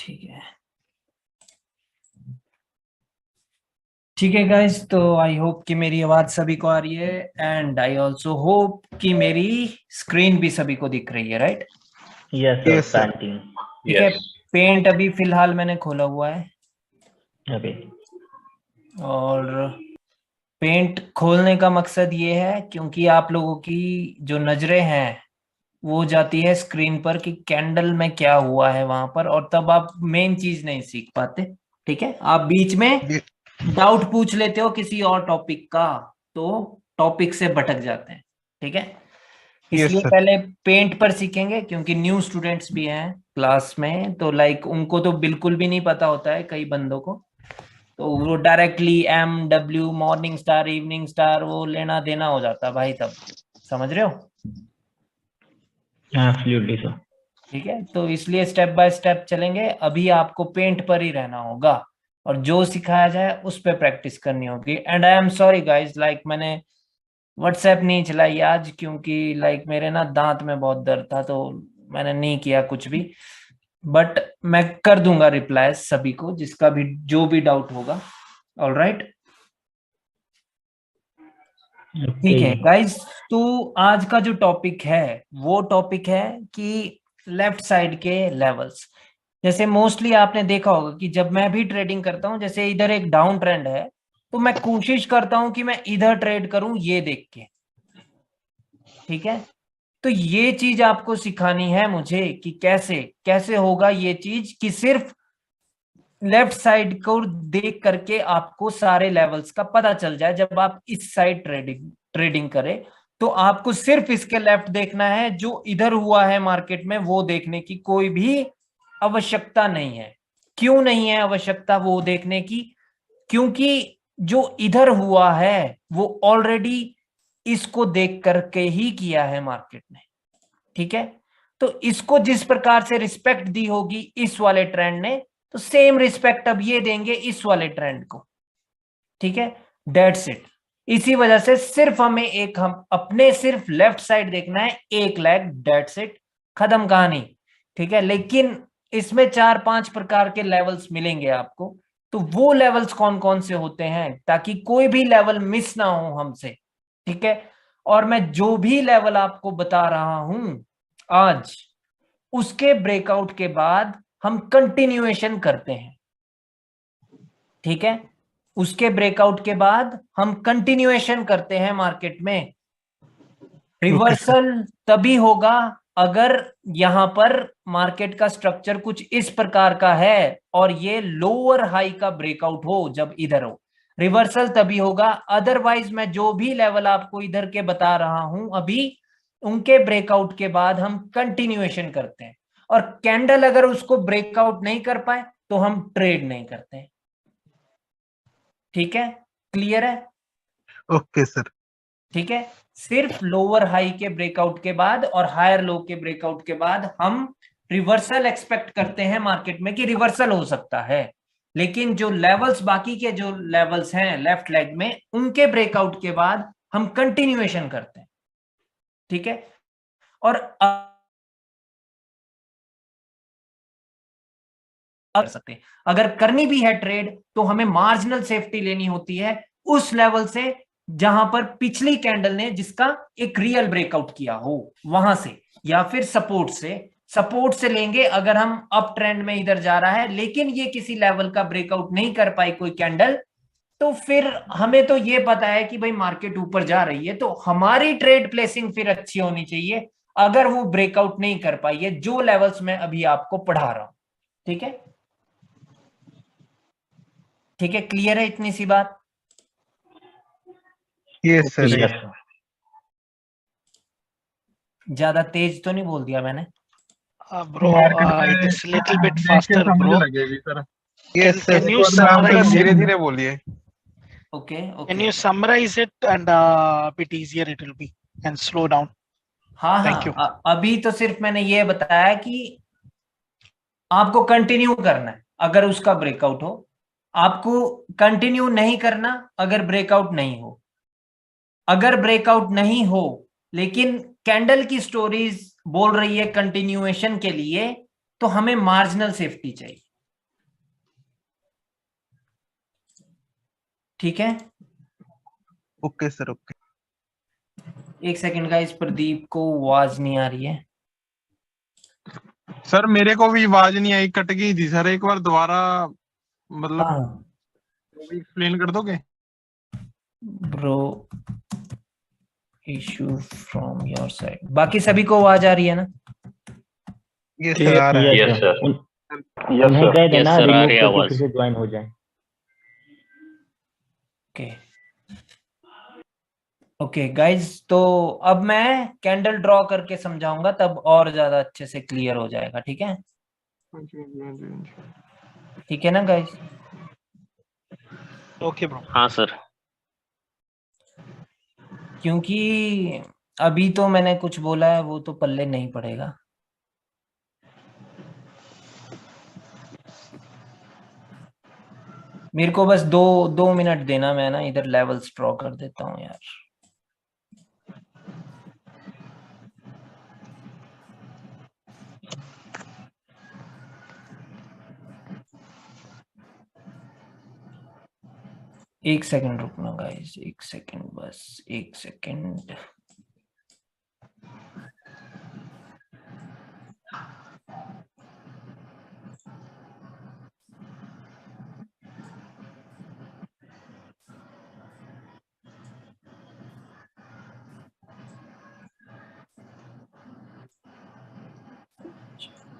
ठीक है ठीक है गाइस, तो आई होप कि मेरी आवाज सभी को आ रही है एंड आई ऑल्सो होप कि मेरी स्क्रीन भी सभी को दिख रही है, right? Yes Yes, sir. Painting ठीक है। पेंट अभी फिलहाल मैंने खोला हुआ है अभी और पेंट खोलने का मकसद ये है क्योंकि आप लोगों की जो नजरें हैं वो जाती है स्क्रीन पर कि कैंडल में क्या हुआ है वहां पर, और तब आप मेन चीज नहीं सीख पाते। ठीक है, आप बीच में Ye- डाउट पूछ लेते हो किसी और टॉपिक का, तो टॉपिक से भटक जाते हैं। ठीक है, Yes, इसलिए sir. पहले पेंट पर सीखेंगे क्योंकि न्यू स्टूडेंट्स भी हैं क्लास में, तो लाइक उनको तो बिल्कुल भी नहीं पता होता है कई बंदों को, तो वो directly MW morning star evening star वो लेना देना हो जाता है भाई, तब समझ रहे हो? Absolutely sir. ठीक है, तो इसलिए स्टेप बाय स्टेप चलेंगे। अभी आपको पेंट पर ही रहना होगा और जो सिखाया जाए उस पर प्रैक्टिस करनी होगी। And I am sorry guys, like मैंने व्हाट्सएप नहीं चलाई आज क्योंकि लाइक मेरे ना दांत में बहुत दर्द था, तो मैंने नहीं किया कुछ भी, बट मैं कर दूंगा रिप्लाई सभी को जिसका भी जो भी डाउट होगा। ऑल राइट, ठीक है गाइस, तो आज का जो टॉपिक है वो टॉपिक है कि लेफ्ट साइड के लेवल्स। जैसे मोस्टली आपने देखा होगा कि जब मैं भी ट्रेडिंग करता हूं, जैसे इधर एक डाउन ट्रेंड है, तो मैं कोशिश करता हूं कि मैं इधर ट्रेड करूं ये देख के। ठीक है, तो ये चीज आपको सिखानी है मुझे कि कैसे कैसे होगा ये चीज, कि सिर्फ लेफ्ट साइड को देख करके आपको सारे लेवल्स का पता चल जाए। जब आप इस साइड ट्रेडिंग करें तो आपको सिर्फ इसके लेफ्ट देखना है, जो इधर हुआ है मार्केट में वो देखने की कोई भी आवश्यकता नहीं है। क्यों नहीं है आवश्यकता वो देखने की? क्योंकि जो इधर हुआ है वो ऑलरेडी इसको देख करके ही किया है मार्केट ने। ठीक है, तो इसको जिस प्रकार से रिस्पेक्ट दी होगी इस वाले ट्रेंड ने, तो सेम रिस्पेक्ट अब ये देंगे इस वाले ट्रेंड को। ठीक है, दैट्स इट। इसी वजह से सिर्फ हमें हम अपने सिर्फ लेफ्ट साइड देखना है, एक लेग, दैट्स इट, खत्म कहानी। ठीक है, लेकिन इसमें 4-5 प्रकार के लेवल्स मिलेंगे आपको, तो वो लेवल्स कौन कौन से होते हैं ताकि कोई भी लेवल मिस ना हो हमसे। ठीक है, और मैं जो भी लेवल आपको बता रहा हूं आज, उसके ब्रेकआउट के बाद हम कंटिन्यूएशन करते हैं। ठीक है, उसके ब्रेकआउट के बाद हम कंटिन्यूएशन करते हैं मार्केट में। रिवर्सल तभी होगा अगर यहां पर मार्केट का स्ट्रक्चर कुछ इस प्रकार का है और ये लोअर हाई का ब्रेकआउट हो, जब इधर हो रिवर्सल तभी होगा। अदरवाइज मैं जो भी लेवल आपको इधर के बता रहा हूं अभी, उनके ब्रेकआउट के बाद हम कंटिन्यूएशन करते हैं, और कैंडल अगर उसको ब्रेकआउट नहीं कर पाए तो हम ट्रेड नहीं करते। ठीक है, क्लियर है? Okay, sir. ठीक है, सिर्फ लोअर हाई के ब्रेकआउट के बाद और हायर लो के ब्रेकआउट के बाद हम रिवर्सल एक्सपेक्ट करते हैं मार्केट में कि रिवर्सल हो सकता है, लेकिन जो लेवल्स बाकी के जो लेवल्स हैं लेफ्ट लेग में, उनके ब्रेकआउट के बाद हम कंटिन्यूएशन करते हैं। ठीक है, और कर सकते हैं, अगर करनी भी है ट्रेड तो हमें मार्जिनल सेफ्टी लेनी होती है उस लेवल से जहां पर पिछली कैंडल ने जिसका एक रियल ब्रेकआउट किया हो वहां से, या फिर सपोर्ट से लेंगे अगर हम अप ट्रेंड में इधर जा रहा है लेकिन ये किसी लेवल का ब्रेकआउट नहीं कर पाई कोई कैंडल, तो फिर हमें तो ये पता है कि भाई मार्केट ऊपर जा रही है, तो हमारी ट्रेड प्लेसिंग फिर अच्छी होनी चाहिए अगर वो ब्रेकआउट नहीं कर पाई है जो लेवल्स मैं अभी आपको पढ़ा रहा हूं। ठीक है, ठीक है, क्लियर है इतनी सी बात? Yes, sir. यस ज्यादा तेज तो नहीं बोल दिया मैंने? Bro, it is little bit faster, bro. Yes, sir. Can you summarize धीरे it? धीरे बोलिए. Okay Can you summarize it and bit easier it will be and slow down. हाँ Thank you. हाँ, अभी तो सिर्फ मैंने ये बताया कि आपको कंटिन्यू करना है अगर उसका ब्रेकआउट हो, आपको कंटिन्यू नहीं करना अगर ब्रेकआउट नहीं हो। अगर ब्रेकआउट नहीं हो लेकिन कैंडल की स्टोरीज बोल रही है कंटिन्यूएशन के लिए, तो हमें मार्जिनल सेफ्टी चाहिए। ठीक है, ओके सर, ओके। एक सेकंड गाइस, प्रदीप को आवाज नहीं आ रही है। सर मेरे को भी आवाज नहीं आई, कट गई थी सर। एक बार दोबारा मतलब हाँ एक्सप्लेन कर दोगे? Bro, issue from your side. बाकी सभी को आवाज आ रही है ना? ये सर आ रहा है। Yes yes sir. सर। उन्हें कह देना सर, आ रिमूव रही है करके आवाज। फिर से ज्वाइन हो जाए। ओके ओके गाइज, तो अब मैं कैंडल ड्रॉ करके समझाऊंगा, तब और ज्यादा अच्छे से क्लियर हो जाएगा। ठीक है, ठीक है ना गाइज? Okay, bro. हाँ सर। क्योंकि अभी तो मैंने कुछ बोला है वो तो पल्ले नहीं पड़ेगा। मेरे को बस दो मिनट देना, मैं ना इधर लेवल्स ड्रॉ कर देता हूँ यार। एक सेकंड रुकना गाइस, एक सेकंड, बस एक सेकंड।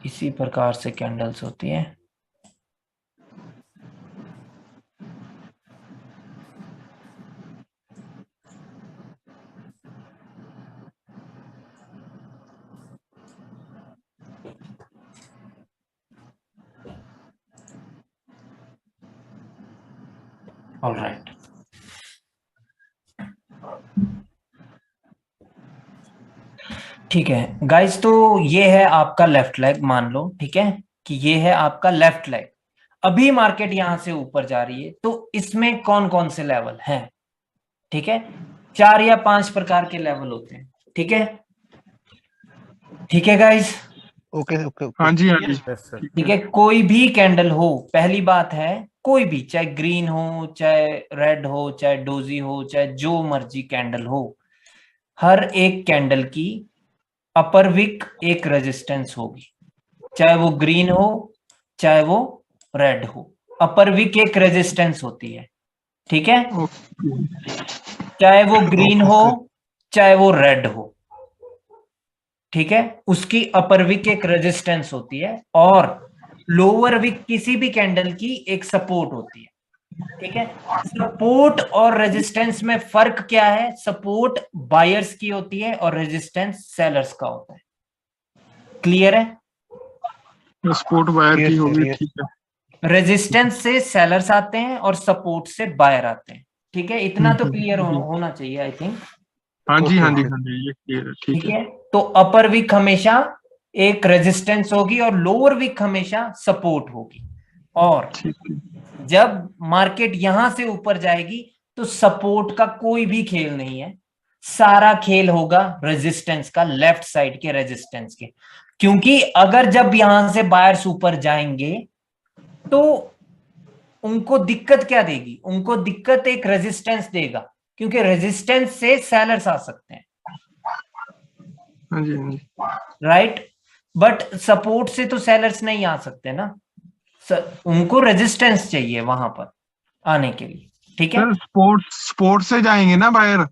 इसी प्रकार से कैंडल्स होती है। ऑलराइट, ठीक है गाइस, तो ये है आपका लेफ्ट लेग, मान लो। ठीक है कि ये है आपका लेफ्ट लेग। अभी मार्केट यहां से ऊपर जा रही है, तो इसमें कौन कौन से लेवल हैं? ठीक है, 4 या 5 प्रकार के लेवल होते हैं। ठीक है, ठीक है गाइस? ओके ओके हाँ ओके। जी, हाँ जी। ठीक है, कोई भी कैंडल हो, पहली बात है, कोई भी, चाहे ग्रीन हो, चाहे रेड हो, चाहे डोजी हो, चाहे जो मर्जी कैंडल हो, हर एक कैंडल की अपर विक एक रेजिस्टेंस होगी। चाहे वो ग्रीन हो, चाहे वो रेड हो, अपर विक एक रेजिस्टेंस होती है। ठीक है, चाहे वो ग्रीन ओके हो, सर। चाहे वो रेड हो। ठीक है, उसकी अपर विक एक रेजिस्टेंस होती है, और लोअर विक किसी भी कैंडल की एक सपोर्ट होती है। ठीक है, सपोर्ट और रेजिस्टेंस में फर्क क्या है? सपोर्ट बायर्स की होती है और रेजिस्टेंस सेलर्स का होता है। क्लियर है? स्पोर्ट वायर की यस होगी, सर, यस। ठीक है। रेजिस्टेंस से सेलर्स आते हैं और सपोर्ट से बायर आते हैं। ठीक है, इतना तो क्लियर होना चाहिए आई थिंक। हाँ जी, हाँ जी, ओके। हाँ जी, ये क्लियर है, ठीक ठीक है। है, तो अपर विक हमेशा एक रेजिस्टेंस होगी और लोअर विक हमेशा सपोर्ट होगी। और ठीक है। जब मार्केट यहां से ऊपर जाएगी तो सपोर्ट का कोई भी खेल नहीं है, सारा खेल होगा रेजिस्टेंस का, लेफ्ट साइड के रेजिस्टेंस के। क्योंकि अगर जब यहां से बायर्स ऊपर जाएंगे तो उनको दिक्कत क्या देगी? उनको दिक्कत एक रेजिस्टेंस देगा, क्योंकि रेजिस्टेंस से सेलर्स आ सकते हैं। हाँ जी, हाँ जी। राइट, बट सपोर्ट से तो सेलर्स नहीं आ सकते ना, उनको रेजिस्टेंस चाहिए वहां पर आने के लिए। ठीक है, सर स्पोर्ट से जाएंगे ना बायर?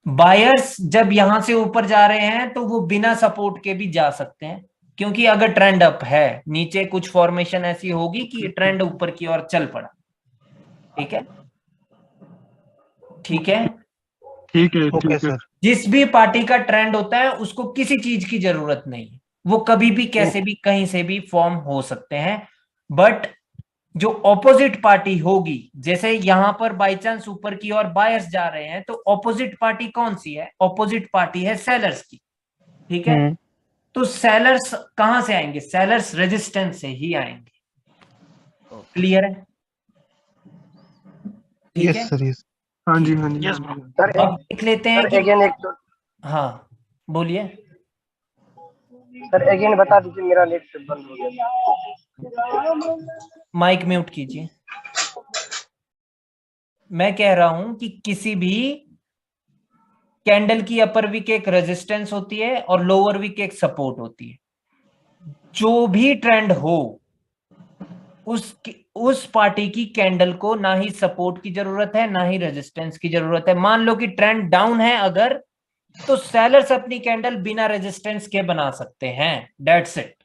बायर्स जब यहां से ऊपर जा रहे हैं तो वो बिना सपोर्ट के भी जा सकते हैं, क्योंकि अगर ट्रेंड अप है, नीचे कुछ फॉर्मेशन ऐसी होगी कि ट्रेंड ऊपर की ओर चल पड़ा। ठीक है, ठीक है, ठीक है, ओके ठीक है। सर। जिस भी पार्टी का ट्रेंड होता है उसको किसी चीज की जरूरत नहीं है, वो कभी भी कैसे भी कहीं से भी फॉर्म हो सकते हैं। बट जो ऑपोजिट पार्टी होगी, जैसे यहां पर बाई चांस ऊपर की ओर बायर्स जा रहे हैं, तो ऑपोजिट पार्टी कौन सी है? ऑपोजिट पार्टी है सेलर्स की। ठीक है, तो सेलर्स कहां से आएंगे? सेलर्स रेजिस्टेंस से ही आएंगे। क्लियर है? ठीक है, यस सर, यस। हाँ जी, हाँ जी, Yes, हाँ bro. जी। अब देख लेते हैं कि अगेन एक तो हाँ बोलिए। सर अगेन बता दीजिए, मेरा नेट बंद हो गया। माइक म्यूट कीजिए। मैं कह रहा हूं कि किसी भी कैंडल की अपर विक एक रेजिस्टेंस होती है और लोअर विक एक सपोर्ट होती है। जो भी ट्रेंड हो उस पार्टी की कैंडल को ना ही सपोर्ट की जरूरत है ना ही रेजिस्टेंस की जरूरत है। मान लो कि ट्रेंड डाउन है अगर, तो सेलर्स अपनी कैंडल बिना रेजिस्टेंस के बना सकते हैं, दैट्स इट।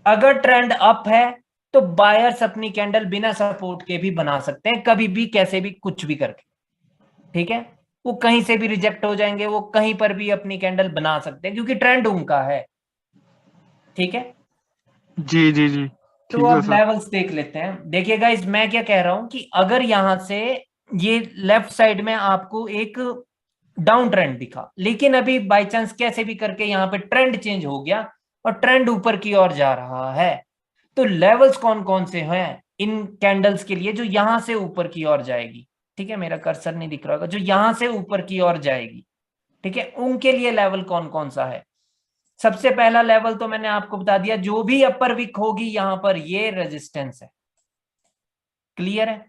अगर ट्रेंड अप है तो बायर्स अपनी कैंडल बिना सपोर्ट के भी बना सकते हैं, कभी भी कैसे भी कुछ भी करके, ठीक है। वो कहीं से भी रिजेक्ट हो जाएंगे, वो कहीं पर भी अपनी कैंडल बना सकते हैं क्योंकि ट्रेंड उनका है, ठीक है। जी जी जी, तो ठीक है अब सर। लेवल्स देख लेते हैं। देखिए गाइस, मैं क्या कह रहा हूं कि अगर यहां से ये लेफ्ट साइड में आपको एक डाउन ट्रेंड दिखा, लेकिन अभी बाय चांस कैसे भी करके यहां पे ट्रेंड चेंज हो गया और ट्रेंड ऊपर की ओर जा रहा है, तो लेवल्स कौन कौन से हैं इन कैंडल्स के लिए जो यहां से ऊपर की ओर जाएगी, ठीक है। मेरा कर्सर नहीं दिख रहा होगा, जो यहां से ऊपर की ओर जाएगी, ठीक है, उनके लिए लेवल कौन कौन सा है। सबसे पहला लेवल तो मैंने आपको बता दिया, जो भी अपर विक होगी यहां पर ये रेजिस्टेंस है, क्लियर है।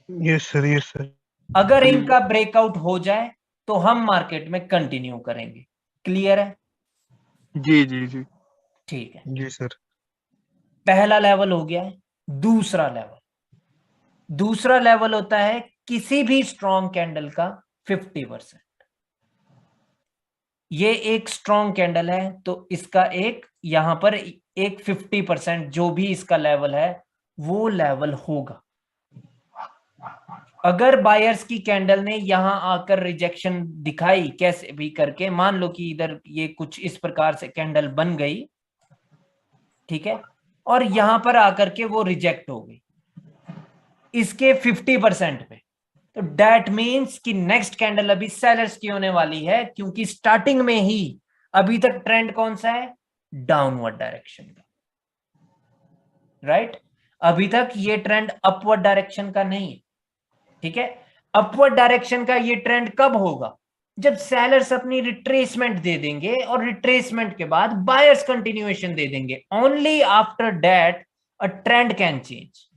Yes sir, yes sir. अगर इनका ब्रेकआउट हो जाए तो हम मार्केट में कंटिन्यू करेंगे, क्लियर है। जी जी जी ठीक है, जी सर। पहला लेवल हो गया है। दूसरा लेवल होता है किसी भी स्ट्रॉन्ग कैंडल का 50%। ये एक स्ट्रॉन्ग कैंडल है तो इसका एक यहां पर एक 50% जो भी इसका लेवल है वो लेवल होगा। अगर बायर्स की कैंडल ने यहां आकर रिजेक्शन दिखाई कैसे भी करके, मान लो कि इधर ये कुछ इस प्रकार से कैंडल बन गई, ठीक है, और यहां पर आकर के वो रिजेक्ट हो गई इसके 50% पे, तो दैट मींस कि नेक्स्ट कैंडल अभी सेलर्स की होने वाली है, क्योंकि स्टार्टिंग में ही अभी तक ट्रेंड कौन सा है, डाउनवर्ड डायरेक्शन का, राइट। अभी तक ये ट्रेंड अपवर्ड डायरेक्शन का नहीं है, ठीक है। अपवर्ड डायरेक्शन का ये ट्रेंड कब होगा, जब सेलर्स अपनी रिट्रेसमेंट दे देंगे और रिट्रेसमेंट के बाद बायर्स कंटिन्यूएशन दे देंगे। Only after that a trend can change,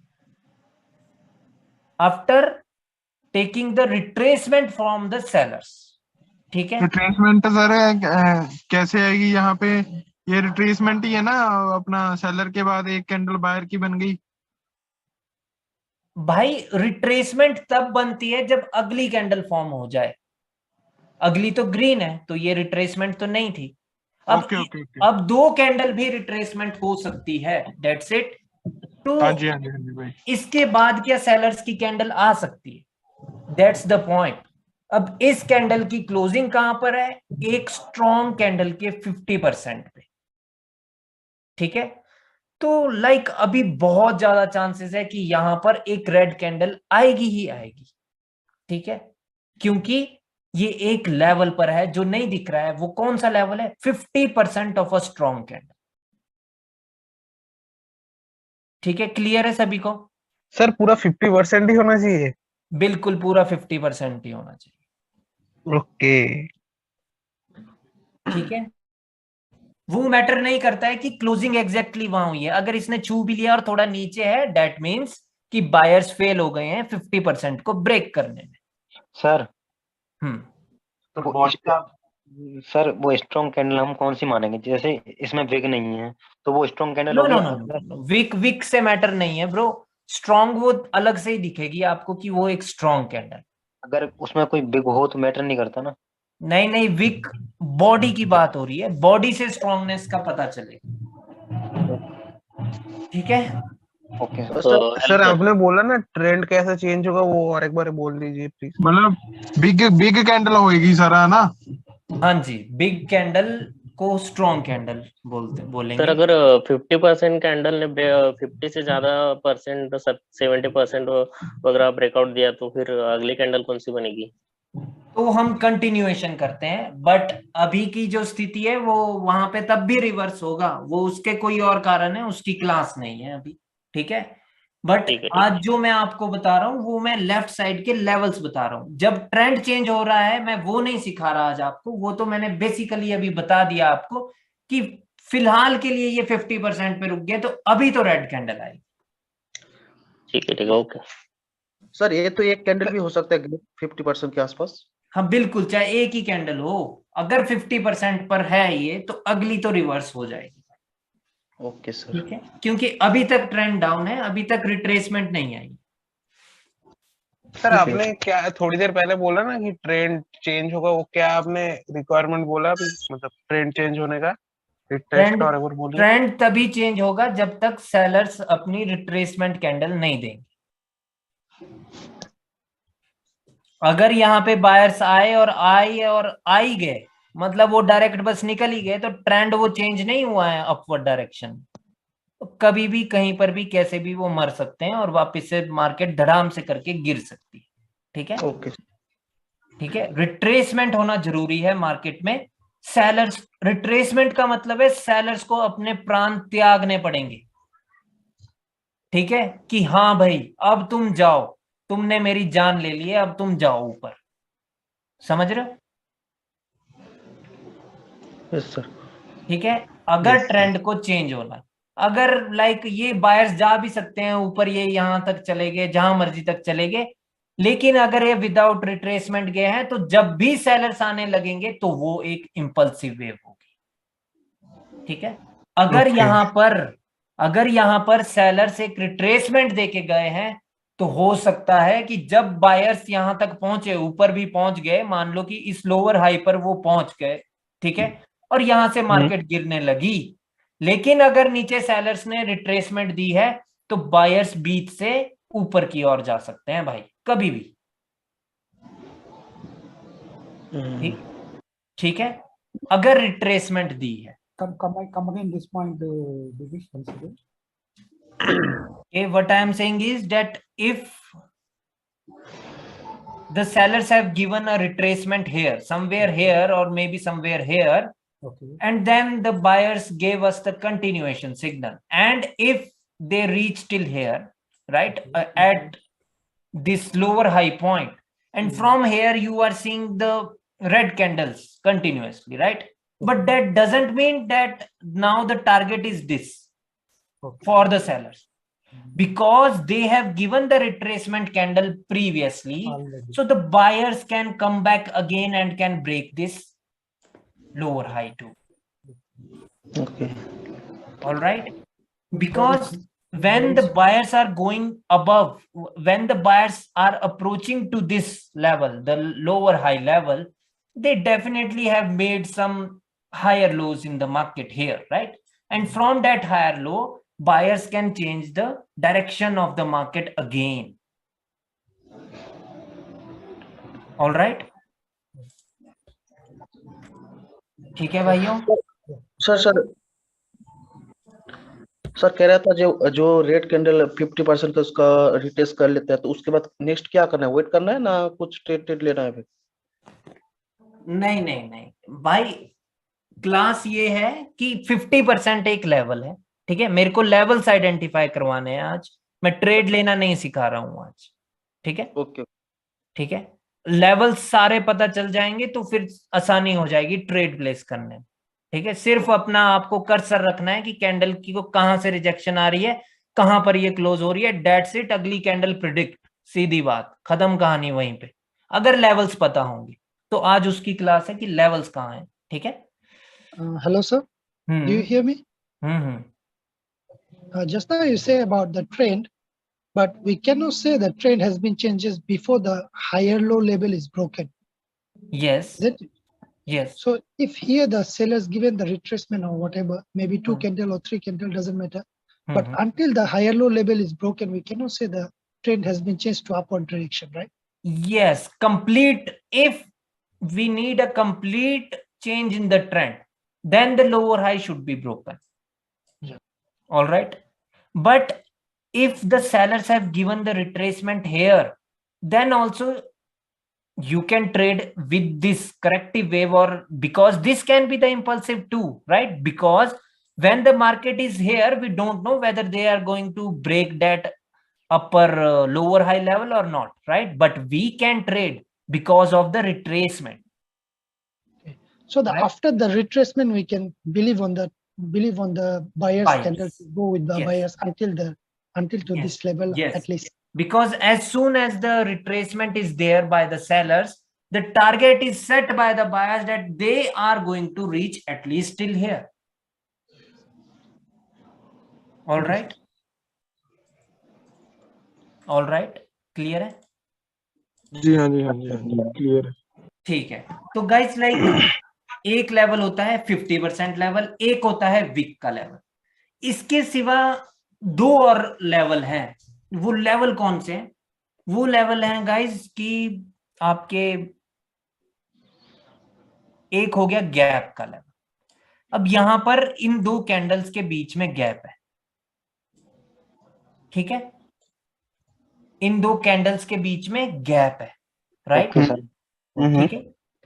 after taking the retracement from the sellers, ठीक है। रिट्रेसमेंट सर कैसे आएगी यहाँ पे? ये रिट्रेसमेंट ही है ना, अपना सेलर के बाद एक कैंडल बायर की बन गई। भाई रिट्रेसमेंट तब बनती है जब अगली कैंडल फॉर्म हो जाए। अगली तो ग्रीन है तो ये रिट्रेसमेंट तो नहीं थी। अब ओके ओके ओके। अब दो कैंडल भी रिट्रेसमेंट हो सकती है, दैट्स इट। तो हाँ जी हाँ जी हाँ जी भाई। इसके बाद क्या सेलर्स की कैंडल आ सकती है, दैट्स द पॉइंट। अब इस कैंडल की क्लोजिंग कहां पर है, एक स्ट्रॉन्ग कैंडल के 50% पे, ठीक है। तो लाइक अभी बहुत ज्यादा चांसेस है कि यहां पर एक रेड कैंडल आएगी ही आएगी, ठीक है, क्योंकि ये एक लेवल पर है जो नहीं दिख रहा है। वो कौन सा लेवल है, 50% ऑफ अ स्ट्रॉन्ग कैंडल, ठीक है। क्लियर है सभी को? सर पूरा 50% ही होना चाहिए? बिल्कुल पूरा 50% ही होना चाहिए, ओके। ठीक है। वो मैटर नहीं करता है कि क्लोजिंग एग्जैक्टली वहां हुई है। अगर इसने छू भी लिया और थोड़ा नीचे है, दैट मींस कि बायर्स फेल हो गए हैं 50% को ब्रेक करने में। सर हम्म सर वो स्ट्रॉन्ग कैंडल हम कौन सी मानेंगे? जैसे इसमें विग नहीं है तो वो स्ट्रॉन्ग कैंडल नो होगी no no no, weak weak से मैटर नहीं है ब्रो। स्ट्रॉन्ग वो अलग से ही दिखेगी आपको कि वो एक स्ट्रॉन्ग कैंडल। अगर उसमें कोई विग हो तो मैटर नहीं करता ना? नहीं नहीं, विक बॉडी की बात हो रही है, बॉडी से स्ट्रॉन्गनेस का पता चलेगा, ठीक है। ओके तो तो सर आपने बोला ना ट्रेंड कैसे चेंज होगा, वो और एक बार बोल दीजिए प्लीज। मतलब बिग बिग कैंडल होएगी सर, है ना? हाँ जी, बिग कैंडल को स्ट्रॉन्ग कैंडल सर बोलेंगे। अगर 50% कैंडल ने 50 से ज्यादा परसेंट 70% वगैरह ब्रेकआउट दिया तो फिर अगली कैंडल कौन सी बनेगी? तो हम कंटिन्यूएशन करते हैं, बट अभी की जो स्थिति है वो वहां पे तब भी रिवर्स होगा, वो उसके कोई और कारण है, उसकी क्लास नहीं है अभी, ठीक है। बट ठीक है ठीक आज जो मैं आपको बता रहा हूं वो मैं लेफ्ट साइड के लेवल्स बता रहा हूं। जब ट्रेंड चेंज हो रहा है मैं वो नहीं सिखा रहा आज आपको, वो तो मैंने बेसिकली अभी बता दिया आपको कि फिलहाल के लिए ये 50% पे रुक गया, तो अभी तो रेड कैंडल आएगी। ठीक है ओके। सर ये तो एक कैंडल भी हो सकता है 50% के आसपास। हाँ बिल्कुल, चाहे एक ही कैंडल हो, अगर 50% पर है ये तो अगली तो रिवर्स हो जाएगी। Okay sir. ठीक है, क्योंकि अभी तक ट्रेंड डाउन है, अभी तक रिट्रेसमेंट नहीं आई। सर आपने क्या थोड़ी देर पहले बोला ना कि ट्रेंड चेंज होगा, वो क्या आपने रिक्वायरमेंट बोला अभी, मतलब ट्रेंड चेंज होने का रिट्रेस का, और एक बार बोलिए। ट्रेंड तभी चेंज होगा जब तक सेलर्स अपनी रिट्रेसमेंट कैंडल नहीं देंगे। अगर यहाँ पे बायर्स आए और आ ही गए, मतलब वो डायरेक्ट बस निकल ही गए, तो ट्रेंड वो चेंज नहीं हुआ है अपवर्ड डायरेक्शन, तो कभी भी कहीं पर भी कैसे भी वो मर सकते हैं और वापस से मार्केट धड़ाम से करके गिर सकती है। ठीक है, ओके ठीक है, रिट्रेसमेंट होना जरूरी है मार्केट में। सेलर्स, रिट्रेसमेंट का मतलब है सेलर्स को अपने प्राण त्यागने पड़ेंगे। ठीक है, कि हाँ भाई अब तुम जाओ, तुमने मेरी जान ले ली है, अब तुम जाओ ऊपर। समझ रहे हो? Yes sir. ठीक है, अगर ट्रेंड को चेंज होना, अगर लाइक ये बायर्स जा भी सकते हैं ऊपर, ये यहां तक चले गए, जहां मर्जी तक चले गए, लेकिन अगर ये विदाउट रिट्रेसमेंट गए हैं, तो जब भी सेलर्स आने लगेंगे तो वो एक इंपल्सिव वेव होगी। ठीक है, अगर यहां पर सेलर्स एक रिट्रेसमेंट देके गए हैं, तो हो सकता है कि जब बायर्स यहां तक पहुंचे, ऊपर भी पहुंच गए, मान लो कि इस लोअर हाई पर वो पहुंच गए, ठीक है, और यहां से मार्केट गिरने लगी, लेकिन अगर नीचे सेलर्स ने रिट्रेसमेंट दी है, तो बायर्स बीच से ऊपर की ओर जा सकते हैं भाई, कभी भी। ठीक है, अगर रिट्रेसमेंट दी है। Come again this point, Divish, once again. Okay, what I am saying is that if the sellers have given a retracement here, somewhere here, or maybe somewhere here, Okay. and then the buyers gave us the continuation signal, and if they reach till here, right, at this lower high point, and from here you are seeing the red candles continuously, right? But that doesn't mean that now the target is this for the sellers, because they have given the retracement candle previously. So the buyers can come back again and can break this lower high too. Okay. All right, because when the buyers are going above, when the buyers are approaching to this level, the lower high level, they definitely have made some higher lows in the market here, right? And from that higher low, buyers can change the direction of the market again. All right, ठीक है भाइयों? Sir कह रहा था जो red candle 50% का उसका retest कर लेता है, तो उसके बाद नेक्स्ट क्या करना है? वेट करना है ना कुछ ट्रेड लेना है फिर? नहीं भाई, क्लास ये है कि 50% एक लेवल है। ठीक है, मेरे को लेवल्स आइडेंटिफाई करवाने हैं आज, मैं ट्रेड लेना नहीं सिखा रहा हूं आज। ठीक है, ओके, ठीक है, लेवल्स सारे पता चल जाएंगे तो फिर आसानी हो जाएगी ट्रेड प्लेस करने में। ठीक है, सिर्फ अपना आपको कर्सर रखना है कि कैंडल की को कहां से रिजेक्शन आ रही है, कहां पर ये क्लोज हो रही है, दैट्स इट। अगली कैंडल प्रिडिक्ट, सीधी बात, खत्म कहानी वहीं पे, अगर लेवल्स पता होंगे तो। आज उसकी क्लास है कि लेवल्स कहाँ हैं। ठीक है, Hello, sir. Do you hear me? Just now you say about the trend, but we cannot say the trend has been changes before the higher low level is broken. Yes. Yes. So if here the sellers given the retracement or whatever, maybe 2 candle or 3 candle, doesn't matter. But until the higher low level is broken, we cannot say the trend has been changed to upward direction, right? Yes, complete. If we need a complete change in the trend, then the lower high should be broken. Yeah. All right. But if the sellers have given the retracement here, then also you can trade with this corrective wave, or because this can be the impulsive too, right? Because when the market is here, we don't know whether they are going to break that upper lower high level or not, right? But we can trade because of the retracement. Okay. So the after the retracement, we can believe on the buyers candle to go with the buyers until to this level at least. because as soon as the retracement is there by the sellers, the target is set by the buyers that they are going to reach at least till here. All right, clear है? जी हाँ जी हाँ जी हाँ जी, clear है। ठीक है, तो guys like एक level होता है 50% लेवल, एक होता है विक का लेवल। इसके सिवा दो और लेवल हैं। वो लेवल कौन से हैं? वो लेवल हैं गाइस कि आपके एक हो गया गैप का लेवल। अब यहां पर इन दो कैंडल्स के बीच में गैप है, ठीक है, इन दो कैंडल्स के बीच में गैप है, राइट? ठीक है,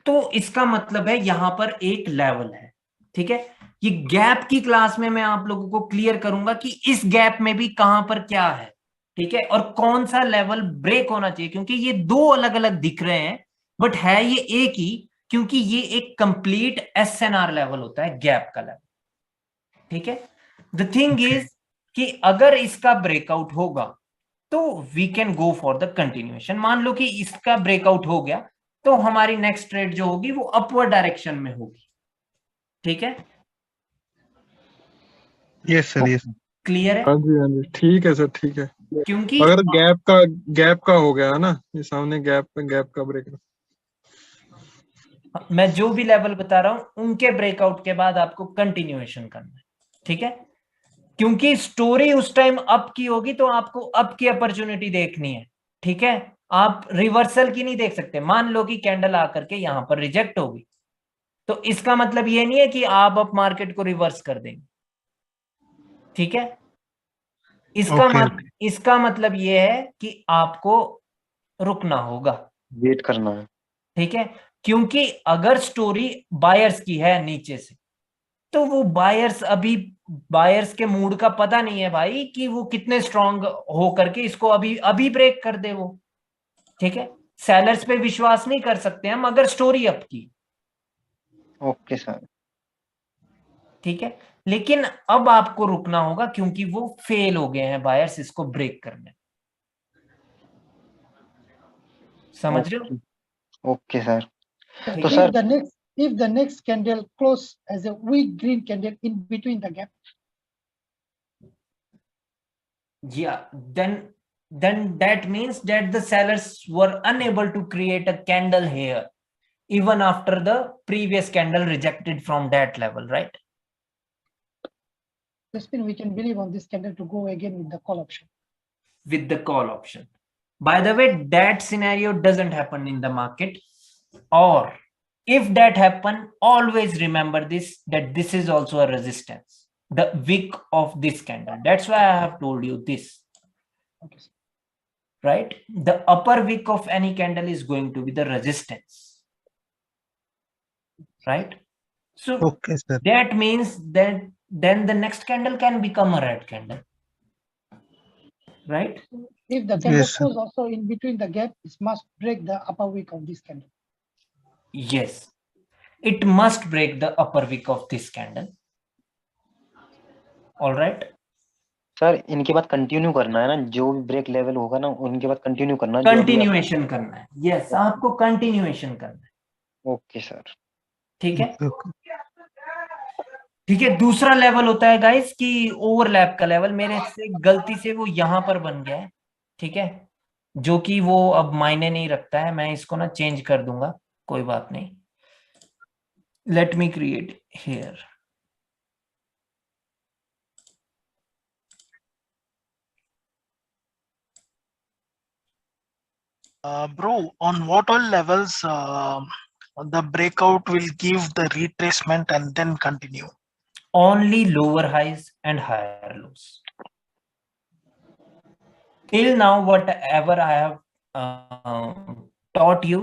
तो इसका मतलब है यहां पर एक लेवल है, ठीक है। ये गैप की क्लास में मैं आप लोगों को क्लियर करूंगा कि इस गैप में भी कहां पर क्या है, ठीक है, और कौन सा लेवल ब्रेक होना चाहिए, क्योंकि ये दो अलग अलग दिख रहे हैं बट है ये एक ही, क्योंकि ये एक कंप्लीट SNR लेवल होता है, गैप का लेवल, ठीक है। द थिंग इज कि अगर इसका ब्रेकआउट होगा तो we can go for the continuation. मान लो कि इसका ब्रेकआउट हो गया तो हमारी नेक्स्ट ट्रेड जो होगी वो अपवर्ड डायरेक्शन में होगी, ठीक है। यस सर, यस क्लियर है? हाँ जी ठीक है सर, ठीक है। क्योंकि अगर गैप का हो गया ना, ये सामने गैप का ब्रेक, मैं जो भी लेवल बता रहा हूं उनके ब्रेकआउट के बाद आपको कंटिन्यूएशन करना है, ठीक है, क्योंकि स्टोरी उस टाइम अप की होगी तो आपको अप की अपॉर्चुनिटी देखनी है, ठीक है। आप रिवर्सल की नहीं देख सकते। मान लो कि कैंडल आकर के यहां पर रिजेक्ट होगी तो इसका मतलब ये नहीं है कि आप अप मार्केट को रिवर्स कर देंगे, ठीक है। इसका मतलब ये है कि आपको रुकना होगा, वेट करना है, ठीक है, क्योंकि अगर स्टोरी बायर्स की है नीचे से तो वो बायर्स के मूड का पता नहीं है भाई कि वो कितने स्ट्रांग हो करके इसको अभी ब्रेक कर दे वो, ठीक है। सेलर्स पे विश्वास नहीं कर सकते हम अगर स्टोरी अप की, ओके सर, ठीक है। लेकिन अब आपको रुकना होगा क्योंकि वो फेल हो गए हैं बायर्स इसको ब्रेक करने, समझ रहे हो? Okay sir. So तो sir if the next candle close as a weak green candle in between the gap, yeah, then that means that the sellers were unable to create a candle here even after the previous candle rejected from that level, right? this means we can believe on this candle to go again with the call option. With the call option. By the way, that scenario doesn't happen in the market, or if that happen, always remember this, that this is also a resistance, the wick of this candle. That's why I have told you this. Okay, sir. Right? The upper wick of any candle is going to be the resistance. Right? So okay sir, that means that then the next candle can become a red candle. Right? If the candle Yes, sir. close also in between the gap, it must break the upper wick of this candle. Yes, it must break the upper wick of this candle. All right. Sir इनके बाद continue करना है ना, जो भी break level होगा ना उनके बाद कंटिन्यू करना है, जो अभी कंटिन्यूएशन करना है। यस, आपको कंटिन्यूएशन करना है। ओके सर, ठीक है, ठीक है। दूसरा लेवल होता है गाइस कि ओवरलैप का लेवल। मेरे से गलती से वो यहां पर बन गया है, ठीक है, जो कि वो अब मायने नहीं रखता है। मैं इसको ना चेंज कर दूंगा, कोई बात नहीं। Let me create here. Bro, on what all levels the breakout will give the retracement and then continue? Only lower highs and higher lows. Till now, whatever I have taught you,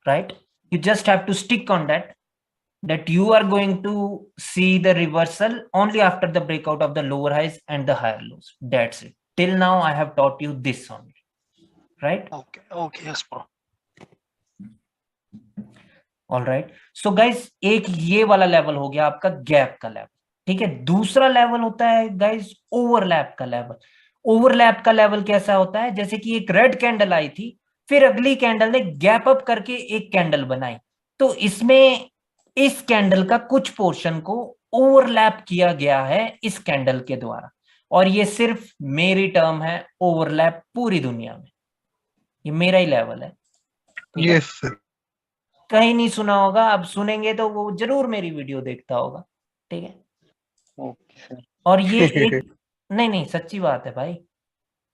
right? You just have to stick on that you are going to see the reversal only after the breakout of the lower highs and the higher lows. That's it. Till now, I have taught you this only, right? Okay, yes, bro. All right. So guys, एक ये वाला level हो गया आपका gap का level, ठीक है। दूसरा लेवल होता है गाइस ओवरलैप का लेवल। ओवरलैप का लेवल कैसा होता है, जैसे कि एक रेड कैंडल आई थी, फिर अगली कैंडल ने गैप अप करके एक कैंडल बनाई, तो इसमें इस कैंडल का कुछ पोर्शन को ओवरलैप किया गया है इस कैंडल के द्वारा, और ये सिर्फ मेरी टर्म है, ओवरलैप पूरी दुनिया में ये मेरा ही लेवल है, ठीक है? Yes sir. कहीं नहीं सुना होगा, अब सुनेंगे तो वो जरूर मेरी वीडियो देखता होगा, ठीक है? Okay sir. और ये एक नहीं नहीं सच्ची बात है भाई,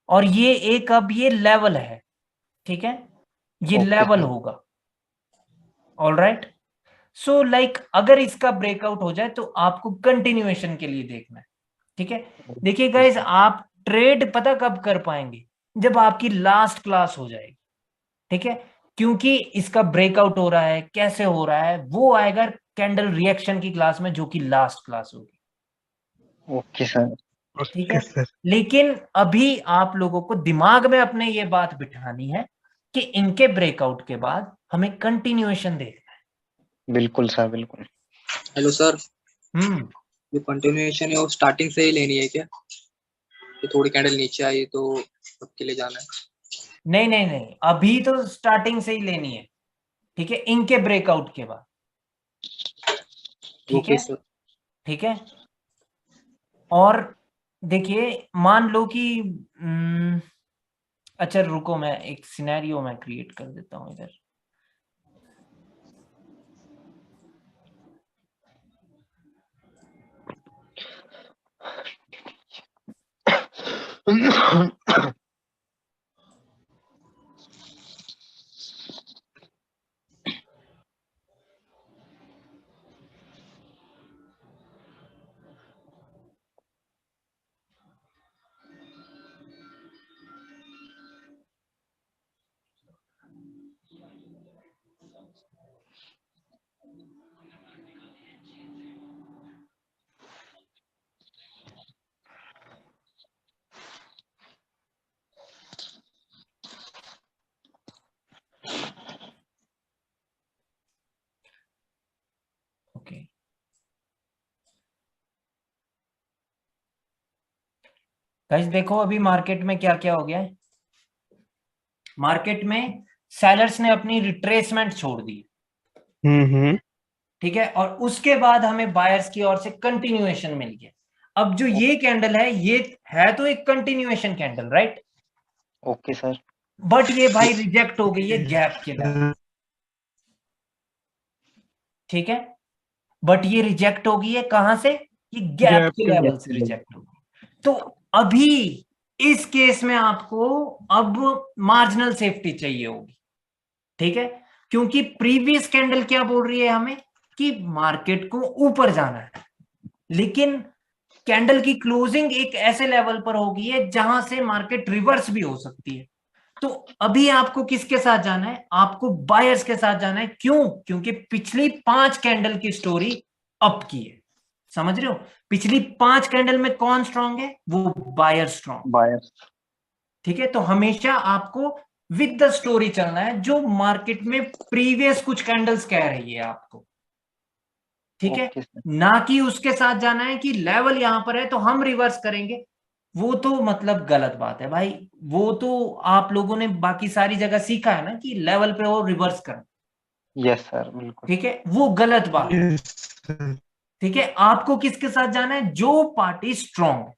और ये एक अब ये लेवल है, ठीक है? ये ओके लेवल सर। होगा, ऑलराइट। सो लाइक अगर इसका ब्रेकआउट हो जाए तो आपको कंटिन्यूएशन के लिए देखना है, ठीक है? देखिए गाइस, आप ट्रेड पता कब कर पाएंगे, जब आपकी लास्ट क्लास हो जाएगी, ठीक है? क्योंकि इसका ब्रेकआउट हो रहा है, कैसे हो रहा है, वो आएगा कैंडल रिएक्शन की क्लास में, जो कि लास्ट क्लास होगी। Okay sir. ठीक है, लेकिन अभी आप लोगों को दिमाग में अपने ये बात बिठानी है कि इनके ब्रेकआउट के बाद हमें कंटिन्यूएशन देखना है। बिल्कुल सर, बिल्कुल। हेलो सर, जो कंटिन्यूएशन है वो स्टार्टिंग से ही लेनी है क्या, कि थोड़ी कैंडल नीचे आई तो सबके लिए जाना है? नहीं नहीं नहीं, अभी तो स्टार्टिंग से ही लेनी है, ठीक है, इनके ब्रेकआउट के बाद, ठीक है? ठीक है, और देखिए मान लो कि अच्छा रुको, मैं एक सिनेरियो में क्रिएट कर देता हूं इधर। ओके, गाइस देखो अभी मार्केट में क्या क्या हो गया है। मार्केट में सेलर्स ने अपनी रिट्रेसमेंट छोड़ दी, ठीक है, और उसके बाद हमें बायर्स की ओर से कंटिन्यूएशन मिल गया। अब जो ये कैंडल है, ये है तो एक continuation candle, right? Okay sir. But ये भाई रिजेक्ट हो गई है गैप के लेवल, ठीक है? बट ये रिजेक्ट हो गई है कहां से, ये गैप के लेवल से रिजेक्ट हो गई। तो अभी इस केस में आपको अब मार्जिनल सेफ्टी चाहिए होगी, ठीक है? क्योंकि प्रीवियस कैंडल क्या बोल रही है हमें कि मार्केट को ऊपर जाना है, लेकिन कैंडल की क्लोजिंग एक ऐसे लेवल पर होगी है जहां से मार्केट रिवर्स भी हो सकती है। तो अभी आपको किसके साथ जाना है, आपको बायर्स के साथ जाना है। क्यों? क्योंकि पिछली 5 कैंडल की स्टोरी अप की है, समझ रहे हो? पिछली 5 कैंडल में कौन स्ट्रांग है, वो बायर स्ट्रांग, बायर, ठीक है? तो हमेशा आपको विद द स्टोरी चलना है जो मार्केट में प्रीवियस कुछ कैंडल्स कह रही है आपको, ठीक है? ना कि उसके साथ जाना है कि लेवल यहां पर है तो हम रिवर्स करेंगे, वो तो मतलब गलत बात है भाई। वो तो आप लोगों ने बाकी सारी जगह सीखा है ना कि लेवल पे वो रिवर्स करना, यस सर, बिल्कुल, ठीक है? वो गलत बात है, ठीक है? आपको किसके साथ जाना है, जो पार्टी स्ट्रॉन्ग है।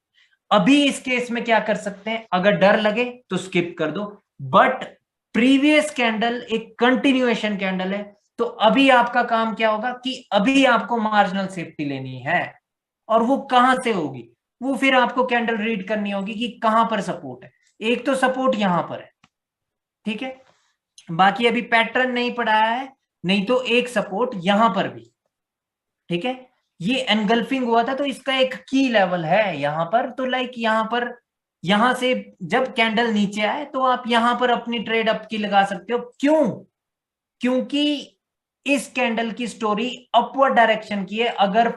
अभी इस केस में क्या कर सकते हैं, अगर डर लगे तो स्किप कर दो, बट प्रीवियस कैंडल एक कंटिन्यूएशन कैंडल है, तो अभी आपका काम क्या होगा कि अभी आपको मार्जिनल सेफ्टी लेनी है। और वो कहां से होगी, वो फिर आपको कैंडल रीड करनी होगी कि कहां पर सपोर्ट है। एक तो सपोर्ट यहां पर है, ठीक है, बाकी अभी पैटर्न नहीं पढ़ाया है, नहीं तो एक सपोर्ट यहां पर भी, ठीक है? ये एनगल्फिंग हुआ था तो इसका एक की लेवल है यहां पर, तो लाइक यहां पर, यहां से जब कैंडल नीचे आए तो आप यहां पर अपनी ट्रेड अप की लगा सकते हो। क्यों? क्योंकि इस कैंडल की स्टोरी अपवर्ड डायरेक्शन की है। अगर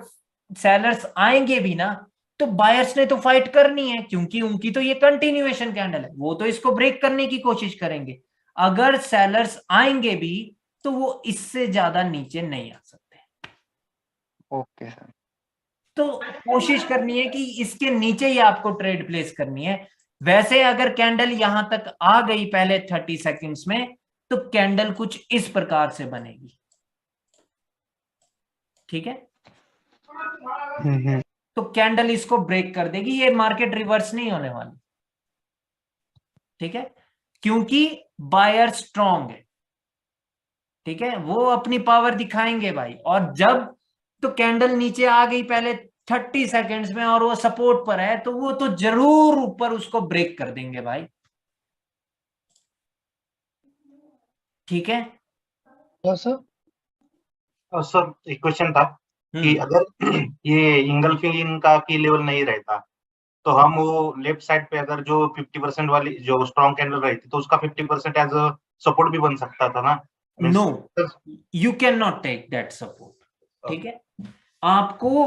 सेलर्स आएंगे भी ना तो बायर्स ने तो फाइट करनी है, क्योंकि उनकी तो ये कंटिन्यूएशन कैंडल है, वो तो इसको ब्रेक करने की कोशिश करेंगे। अगर सेलर्स आएंगे भी तो वो इससे ज्यादा नीचे नहीं आ सकते। Okay sir. तो कोशिश करनी है कि इसके नीचे ही आपको ट्रेड प्लेस करनी है, वैसे अगर कैंडल यहां तक आ गई पहले 30 सेकंड्स में, तो कैंडल कुछ इस प्रकार से बनेगी, ठीक है। तो कैंडल इसको ब्रेक कर देगी, ये मार्केट रिवर्स नहीं होने वाली, ठीक है, क्योंकि बायर स्ट्रॉन्ग है, ठीक है, वो अपनी पावर दिखाएंगे भाई। और जब तो कैंडल नीचे आ गई पहले 30 सेकंड्स में और वो सपोर्ट पर है, तो वो तो जरूर ऊपर उसको ब्रेक कर देंगे भाई, ठीक है। सर एक क्वेश्चन था कि अगर ये इंगल्फिंग का की लेवल नहीं रहता, तो हम वो लेफ्ट साइड पे अगर जो 50% वाली जो स्ट्रॉन्ग कैंडल रहती, तो उसका 50% एज अ सपोर्ट भी बन सकता था ना? No, you can not take that support, ठीक है। आपको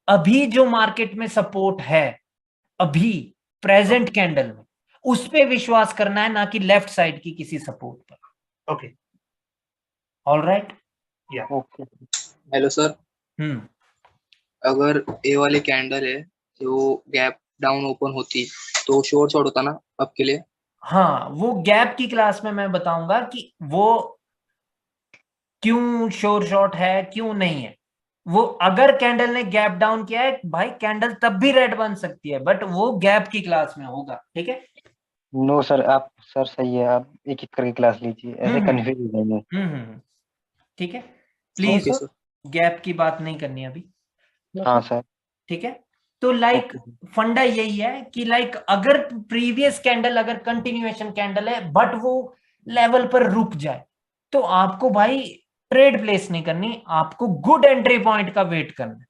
अभी जो मार्केट में सपोर्ट है, अभी प्रेजेंट कैंडल में, उस पे विश्वास करना है, ना कि लेफ्ट साइड की किसी सपोर्ट पर। ओके, ऑलराइट, या ओके। हेलो सर, अगर ए वाली कैंडल है जो गैप डाउन ओपन होती तो शॉर्ट शॉर्ट होता ना आपके लिए? हाँ, वो गैप की क्लास में मैं बताऊंगा कि वो क्यों श्योर शॉर्ट है, क्यों नहीं है। वो अगर कैंडल ने गैप डाउन किया है भाई, कैंडल तब भी रेड बन सकती है, बट वो गैप की क्लास में होगा, ठीक है। नो सर, आप सर सही है, आप एक एक करके क्लास लीजिए, ऐसे कंफ्यूज हो जाएंगे। ठीक है, प्लीज Okay, sir. गैप की बात नहीं करनी अभी, हाँ सर। ठीक है। तो लाइक फंडा यही है कि लाइक अगर प्रीवियस कैंडल अगर कंटिन्यूएशन कैंडल है बट वो लेवल पर रुक जाए, तो आपको भाई ट्रेड प्लेस नहीं करनी, आपको गुड एंट्री पॉइंट का वेट करना है।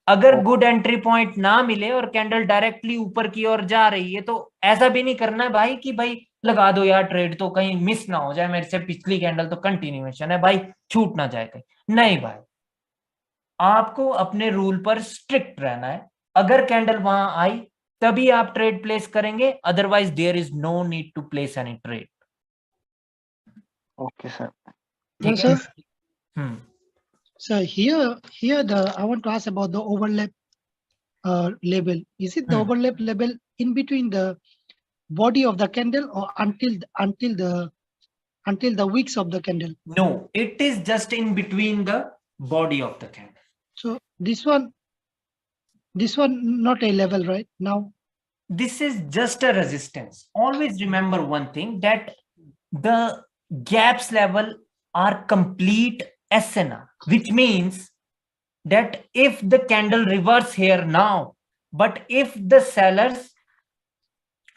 अगर गुड एंट्री पॉइंट ना मिले और कैंडल डायरेक्टली ऊपर की ओर जा रही है, तो ऐसा भी नहीं करना है भाई कि भाई लगा दो यार ट्रेड, तो कहीं मिस ना हो जाए मेरे से, पिछली कैंडल तो कंटिन्यूएशन है भाई, छूट ना जाए कहीं। नहीं भाई, आपको अपने रूल पर स्ट्रिक्ट रहना है। अगर कैंडल वहां आई तभी आप ट्रेड प्लेस करेंगे, otherwise there is no need to place any trade. Okay sir. ठीक है। So here I want to ask about the overlap label. Is it the overlap label in between the body of the candle or until the wicks of the candle? No, it is just in between the body of the candle. So this one not a level right now. This is just a resistance. Always remember one thing, that the gaps level are complete SNR, which means that if the candle reverse here now, but if the sellers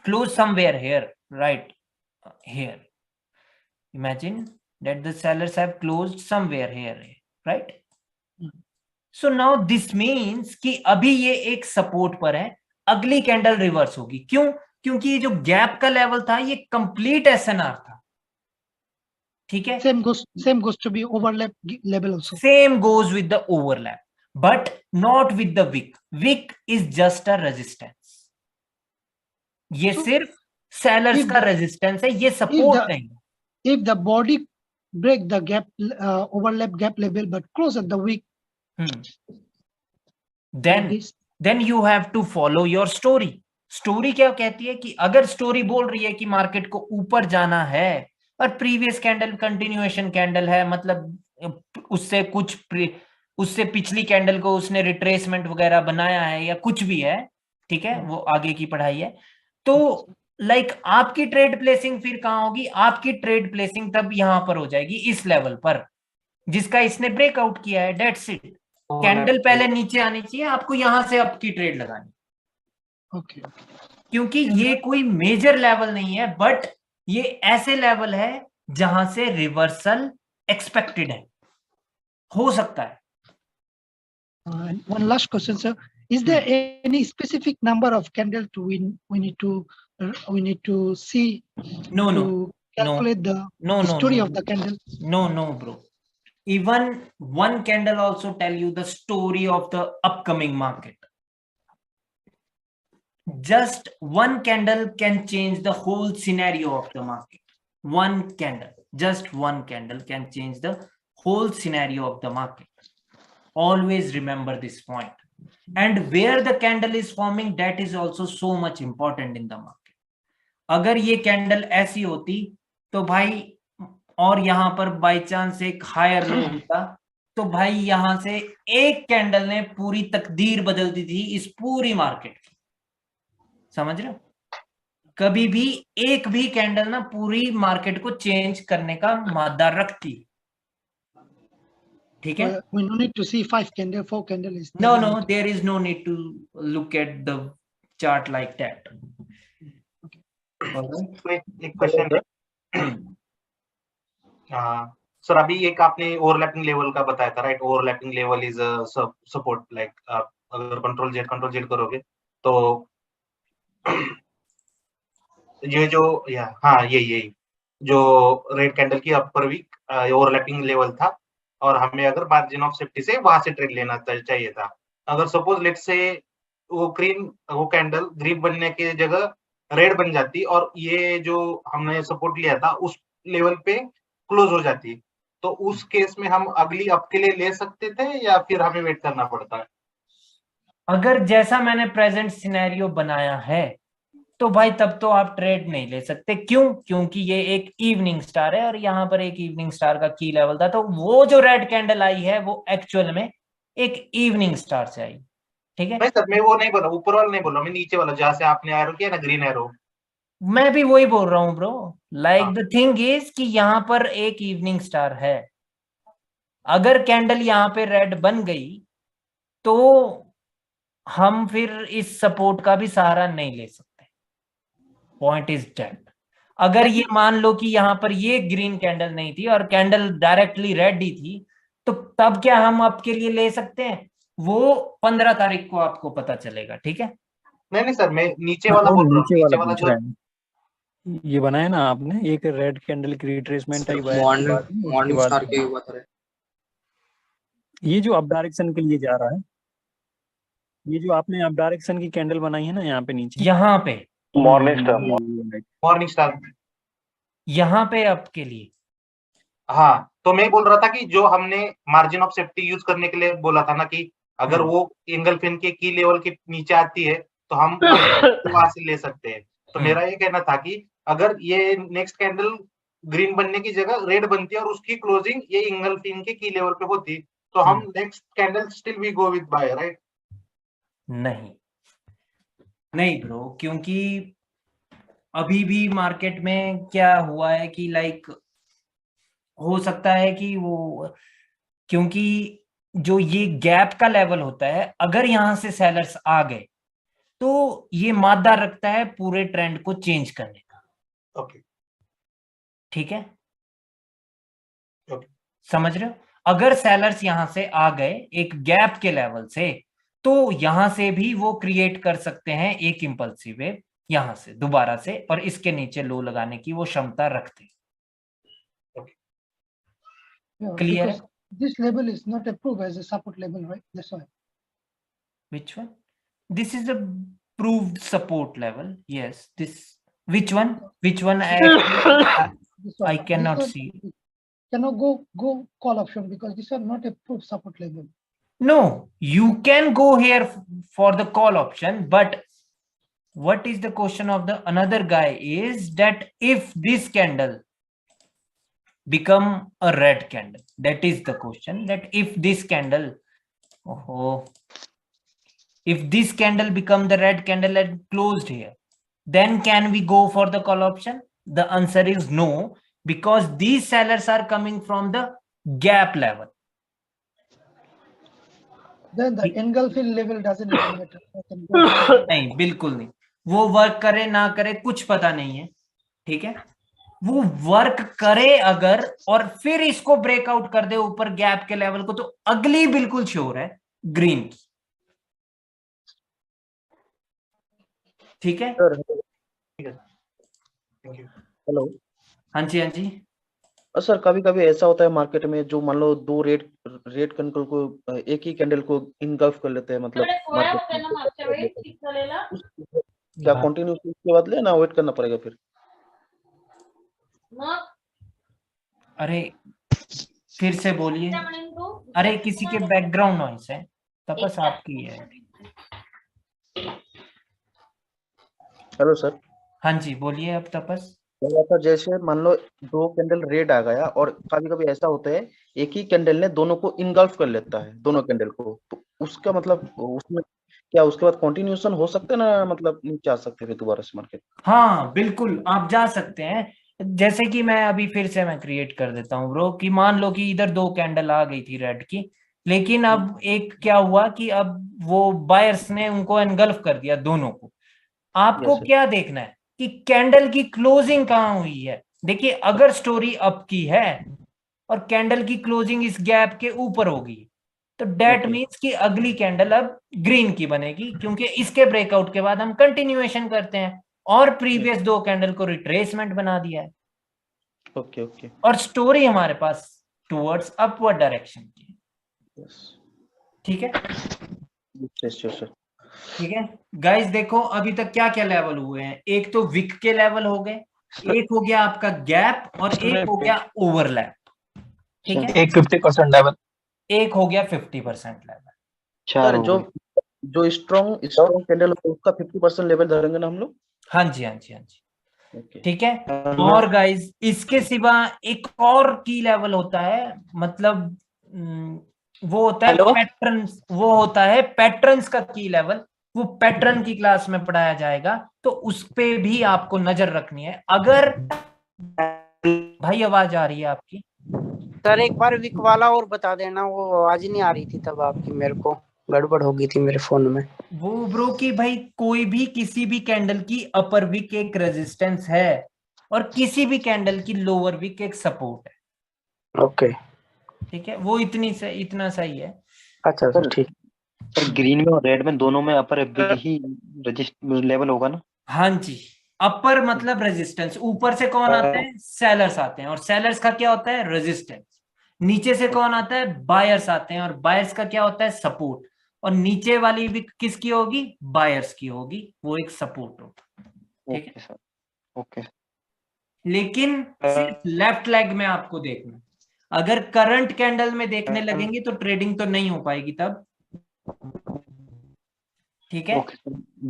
close somewhere here, right here, imagine that the sellers have closed somewhere here, right? So now this means कि अभी ये एक support पर है, अगली candle reverse होगी। क्यों? क्योंकि ये जो गैप का लेवल था ये कंप्लीट एसएनआर था, ठीक है। Same goes to be overlap level also. Same goes with the overlap, but not with the wick. Wick is just a resistance. ये सिर्फ सेलर्स का रेजिस्टेंस है, ये सपोर्ट नहीं। If the body break the gap overlap gap level but close at the wick, then you have to follow your story. Story क्या कहती है कि अगर स्टोरी बोल रही है कि मार्केट को ऊपर जाना है और प्रीवियस कैंडल कंटिन्यूएशन कैंडल है, मतलब उससे पिछली कैंडल को उसने रिट्रेसमेंट वगैरह बनाया है या कुछ भी है, ठीक है, वो आगे की पढ़ाई है। तो लाइक आपकी ट्रेड प्लेसिंग फिर कहां होगी? आपकी ट्रेड प्लेसिंग तब यहां पर हो जाएगी, इस लेवल पर जिसका इसने ब्रेकआउट किया है। That's it. कैंडल पहले नीचे आनी चाहिए, आपको यहां से आपकी ट्रेड लगानी। ओके, क्योंकि ये कोई मेजर लेवल नहीं है, बट ये ऐसे लेवल है जहां से रिवर्सल एक्सपेक्टेड है, हो सकता है। One last question, sir. Is there any specific number of candle to we need to see to calculate the story of the candle? No, bro. Even one candle also tell you the story of the upcoming market. Just one candle can change the whole scenario of the market. One candle, just one candle can change the whole scenario of the market. Always remember this point. and where the candle is forming, that is also so much important in the market. अगर ये candle ऐसी होती तो भाई, और यहां पर by chance एक हायर लो होता, तो भाई यहां से एक कैंडल ने पूरी तकदीर बदल दी थी इस पूरी मार्केट की। समझ रहे हो? कभी भी एक भी कैंडल ना पूरी मार्केट को चेंज करने का मादा रखती। ठीक है? We no need to see 5 candle, 4 candle is No, there is no need to look at the chart like that. तो एक क्वेश्चन सर, अभी एक आपने ओवरलैपिंग लेवल का बताया था, right? Overlapping level is support, like आप अगर कंट्रोल जेड करोगे तो ये जो यही जो रेड कैंडल की अपर वीक ओवरलैपिंग लेवल था, और हमें अगर मार्जिन ऑफ सेफ्टी से वहां से ट्रेड लेना चाहिए था। अगर सपोज लेट से वो कैंडल ग्रीन बनने की जगह रेड बन जाती और ये जो हमने सपोर्ट लिया था उस लेवल पे क्लोज हो जाती, तो उस केस में हम अगली अप के लिए ले सकते थे या फिर हमें वेट करना पड़ता है? अगर जैसा मैंने प्रेजेंट सिनेरियो बनाया है तो भाई तब तो आप ट्रेड नहीं ले सकते। क्यों? क्योंकि ये एक इवनिंग स्टार है और यहाँ पर एक इवनिंग स्टार का की लेवल था, तो वो जो रेड कैंडल आई है वो एक्चुअल में एक इवनिंग स्टार से आई। ठीक है? नहीं सर, मैं वो नहीं बोल रहा, ऊपर वाला नहीं बोल रहा, मैं नीचे वाला जहाँ से आपने एरो किया ना, ग्रीन एरो। मैं भी वही बोल रहा हूँ bro. Like the thing is कि यहाँ पर एक इवनिंग स्टार है, अगर कैंडल यहाँ पे रेड बन गई तो हम फिर इस सपोर्ट का भी सहारा नहीं ले सकते। पॉइंट इज दैट अगर ये मान लो कि यहाँ पर ये ग्रीन कैंडल नहीं थी और कैंडल डायरेक्टली रेड ही थी, तो तब क्या हम आपके लिए ले सकते हैं? वो 15 तारीख को आपको पता चलेगा। ठीक है? नहीं सर, मैं नीचे वाला बोल रहा हूँ, नीचे वाला जो ये बनाया ना आपने, एक रेड कैंडल की रिट्रेसमेंट आई मॉर्निंग स्टार के बता रहे, ये जो अप डायरेक्शन के लिए जा रहा है, ये जो आपने अप डायरेक्शन की कैंडल बनाई है ना यहाँ पे नीचे, यहाँ पे मॉर्निंग स्टार यहाँ पे आपके लिए। हाँ, तो मैं बोल रहा था कि जो हमने मार्जिन ऑफ सेफ्टी यूज करने के लिए बोला था ना, कि अगर वो एंगलफिन के की लेवल के नीचे आती है तो हम वहां से ले सकते हैं। तो मेरा ये कहना था कि अगर ये नेक्स्ट कैंडल ग्रीन बनने की जगह रेड बनती है और उसकी क्लोजिंग ये एंगलफिन के की लेवल पे होती, तो हम next candle still we go with buy, right? नहीं ब्रो, क्योंकि अभी भी मार्केट में क्या हुआ है कि लाइक हो सकता है कि वो, क्योंकि जो ये गैप का लेवल होता है, अगर यहां से सेलर्स आ गए तो ये मादा रखता है पूरे ट्रेंड को चेंज करने का। ओके, ठीक है? ओके, समझ रहे हो? अगर सेलर्स यहां से आ गए एक गैप के लेवल से, तो यहां से भी वो क्रिएट कर सकते हैं एक इंपल्सिव वेव यहां से दोबारा से, और इसके नीचे लो लगाने की वो क्षमता रखते हैं। क्लियर है? This level is not approved as a support level, right? That's why. Which one? This is a proved support level. Yes. This. Which one? Which one? I cannot see. Cannot go call option because these are not approved support level. No, you can go here for the call option, but what is the question of the another guy is that if this candle become a red candle, that is the question, that if this candle, if this candle become the red candle and closed here, then can we go for the call option? The answer is no, because these sellers are coming from the gap level. Then the engulfing level doesn't even matter. नहीं, बिल्कुल नहीं। वो work करे ना करे कुछ पता नहीं है। ठीक है? वो वर्क करे अगर और फिर इसको ब्रेकआउट कर दे ऊपर गैप के लेवल को, तो अगली बिल्कुल श्योर है ग्रीन की। ठीक है? हेलो। हाँ जी, हाँ जी। सर कभी कभी ऐसा होता है मार्केट में, जो मान लो दो रेड कैंडल को एक ही कैंडल को इनगल्फ कर लेते हैं, मतलब क्या कंटिन्यू उसके बाद लेना वेट करना पड़ेगा फिर? अरे फिर से बोलिए। अरे किसी के बैकग्राउंड नॉइस है। तपस आपकी है। Hello sir. हाँ जी बोलिए अब तपस। कह रहा था जैसे मान लो दो कैंडल रेड आ गया और कभी कभी ऐसा होता है एक ही कैंडल ने दोनों को इनगल्फ कर लेता है, दोनों कैंडल को, तो उसका मतलब उसमें क्या उसके बाद कंटिन्यूएशन हो सकता है ना, मतलब नीचे आ सकते हैं फिर दोबारा से मार्केट? हाँ बिल्कुल आप जा सकते हैं। जैसे कि मैं अभी फिर से मैं क्रिएट कर देता हूँ ब्रो, कि मान लो कि इधर दो कैंडल आ गई थी रेड की, लेकिन अब एक क्या हुआ कि अब वो बायर्स ने उनको एनगल्फ कर दिया दोनों को। आपको Yes, sir. क्या देखना है कि कैंडल की क्लोजिंग कहाँ हुई है। देखिए अगर स्टोरी अप की है और कैंडल की क्लोजिंग इस गैप के ऊपर होगी तो डेट Okay. मीन्स कि अगली कैंडल अब ग्रीन की बनेगी, क्योंकि इसके ब्रेकआउट के बाद हम कंटिन्यूएशन करते हैं और प्रीवियस दो कैंडल को रिट्रेसमेंट बना दिया है। Okay okay. और स्टोरी हमारे पास टुवर्ड्स अपवर्ड डायरेक्शन की। ठीक है सर। ठीक है गाइस, देखो अभी तक क्या क्या लेवल हुए हैं। एक तो विक के लेवल हो गए, एक हो गया आपका गैप और एक हो गया ओवरलैप। ठीक है, एक 50% लेवल, एक हो गया 50% लेवल। सर जो स्ट्रॉन्ग कैंडल उसका 50% लेवल धरेंगे ना हम लोग? हाँ जी हाँ जी हाँ जी। Okay. ठीक है, और गाइस इसके सिवा एक और की लेवल होता है, मतलब वो होता है पैटर्न्स, वो होता है पैटर्न्स का की लेवल। वो पैटर्न की क्लास में पढ़ाया जाएगा, तो उस पे भी आपको नजर रखनी है। अगर भाई आवाज आ रही है आपकी? सर एक बार विक वाला और बता देना, वो आवाज नहीं आ रही थी तब आपकी, मेरे को गड़बड़ हो गई थी मेरे फोन में। वो ब्रो की भाई कोई भी किसी भी कैंडल की अपर विक एक रेजिस्टेंस है और किसी भी कैंडल की लोअर विक एक सपोर्ट है। ओके ठीक है, वो इतना सही है। अच्छा सर ठीक। सर ग्रीन में और रेड में दोनों में अपर ही लेवल होगा ना? हाँ जी, अपर मतलब रेजिस्टेंस। ऊपर से कौन आता है? सेलर्स आते हैं, और सेलर्स का क्या होता है? रेजिस्टेंस। नीचे से कौन आता है? बायर्स आते हैं, और बायर्स का क्या होता है? सपोर्ट। और नीचे वाली विक किसकी होगी? बायर्स की होगी, वो एक सपोर्ट होगा। ठीक है सर ओके। लेकिन सिर्फ लेफ्ट लेग में आपको देखना। अगर करंट कैंडल में देखने लगेंगे तो ट्रेडिंग तो नहीं हो पाएगी तब। ठीक है,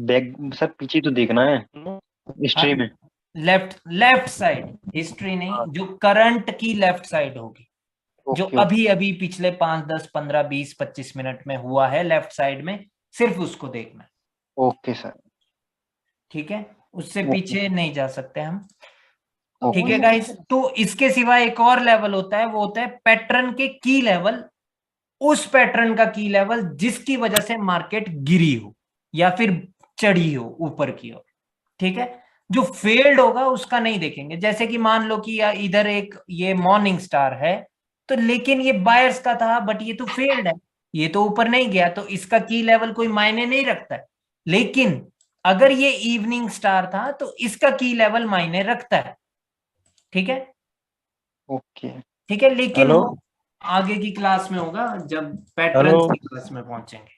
बैक सर पीछे तो देखना है हिस्ट्री में। लेफ्ट साइड, हिस्ट्री नहीं, जो करंट की लेफ्ट साइड होगी, जो अभी अभी पिछले 5, 10, 15, 20, 25 मिनट में हुआ है लेफ्ट साइड में, सिर्फ उसको देखना है। Okay sir. ठीक है, उससे पीछे नहीं जा सकते हम। ठीक है गाइस, तो इसके सिवा एक और लेवल होता है, वो होता है पैटर्न के की लेवल। उस पैटर्न का की लेवल जिसकी वजह से मार्केट गिरी हो या फिर चढ़ी हो ऊपर की ओर। ठीक है, जो फेल्ड होगा उसका नहीं देखेंगे। जैसे कि मान लो कि इधर एक ये मॉर्निंग स्टार है, तो लेकिन ये बायर्स का था बट ये तो फेल्ड है, ये तो ऊपर नहीं गया, तो इसका की लेवल कोई मायने नहीं रखता है। लेकिन अगर ये इवनिंग स्टार था तो इसका की लेवल मायने रखता है। ठीक है ओके ठीक है, लेकिन वो आगे की क्लास में होगा जब पैटर्न्स की क्लास में पहुंचेंगे।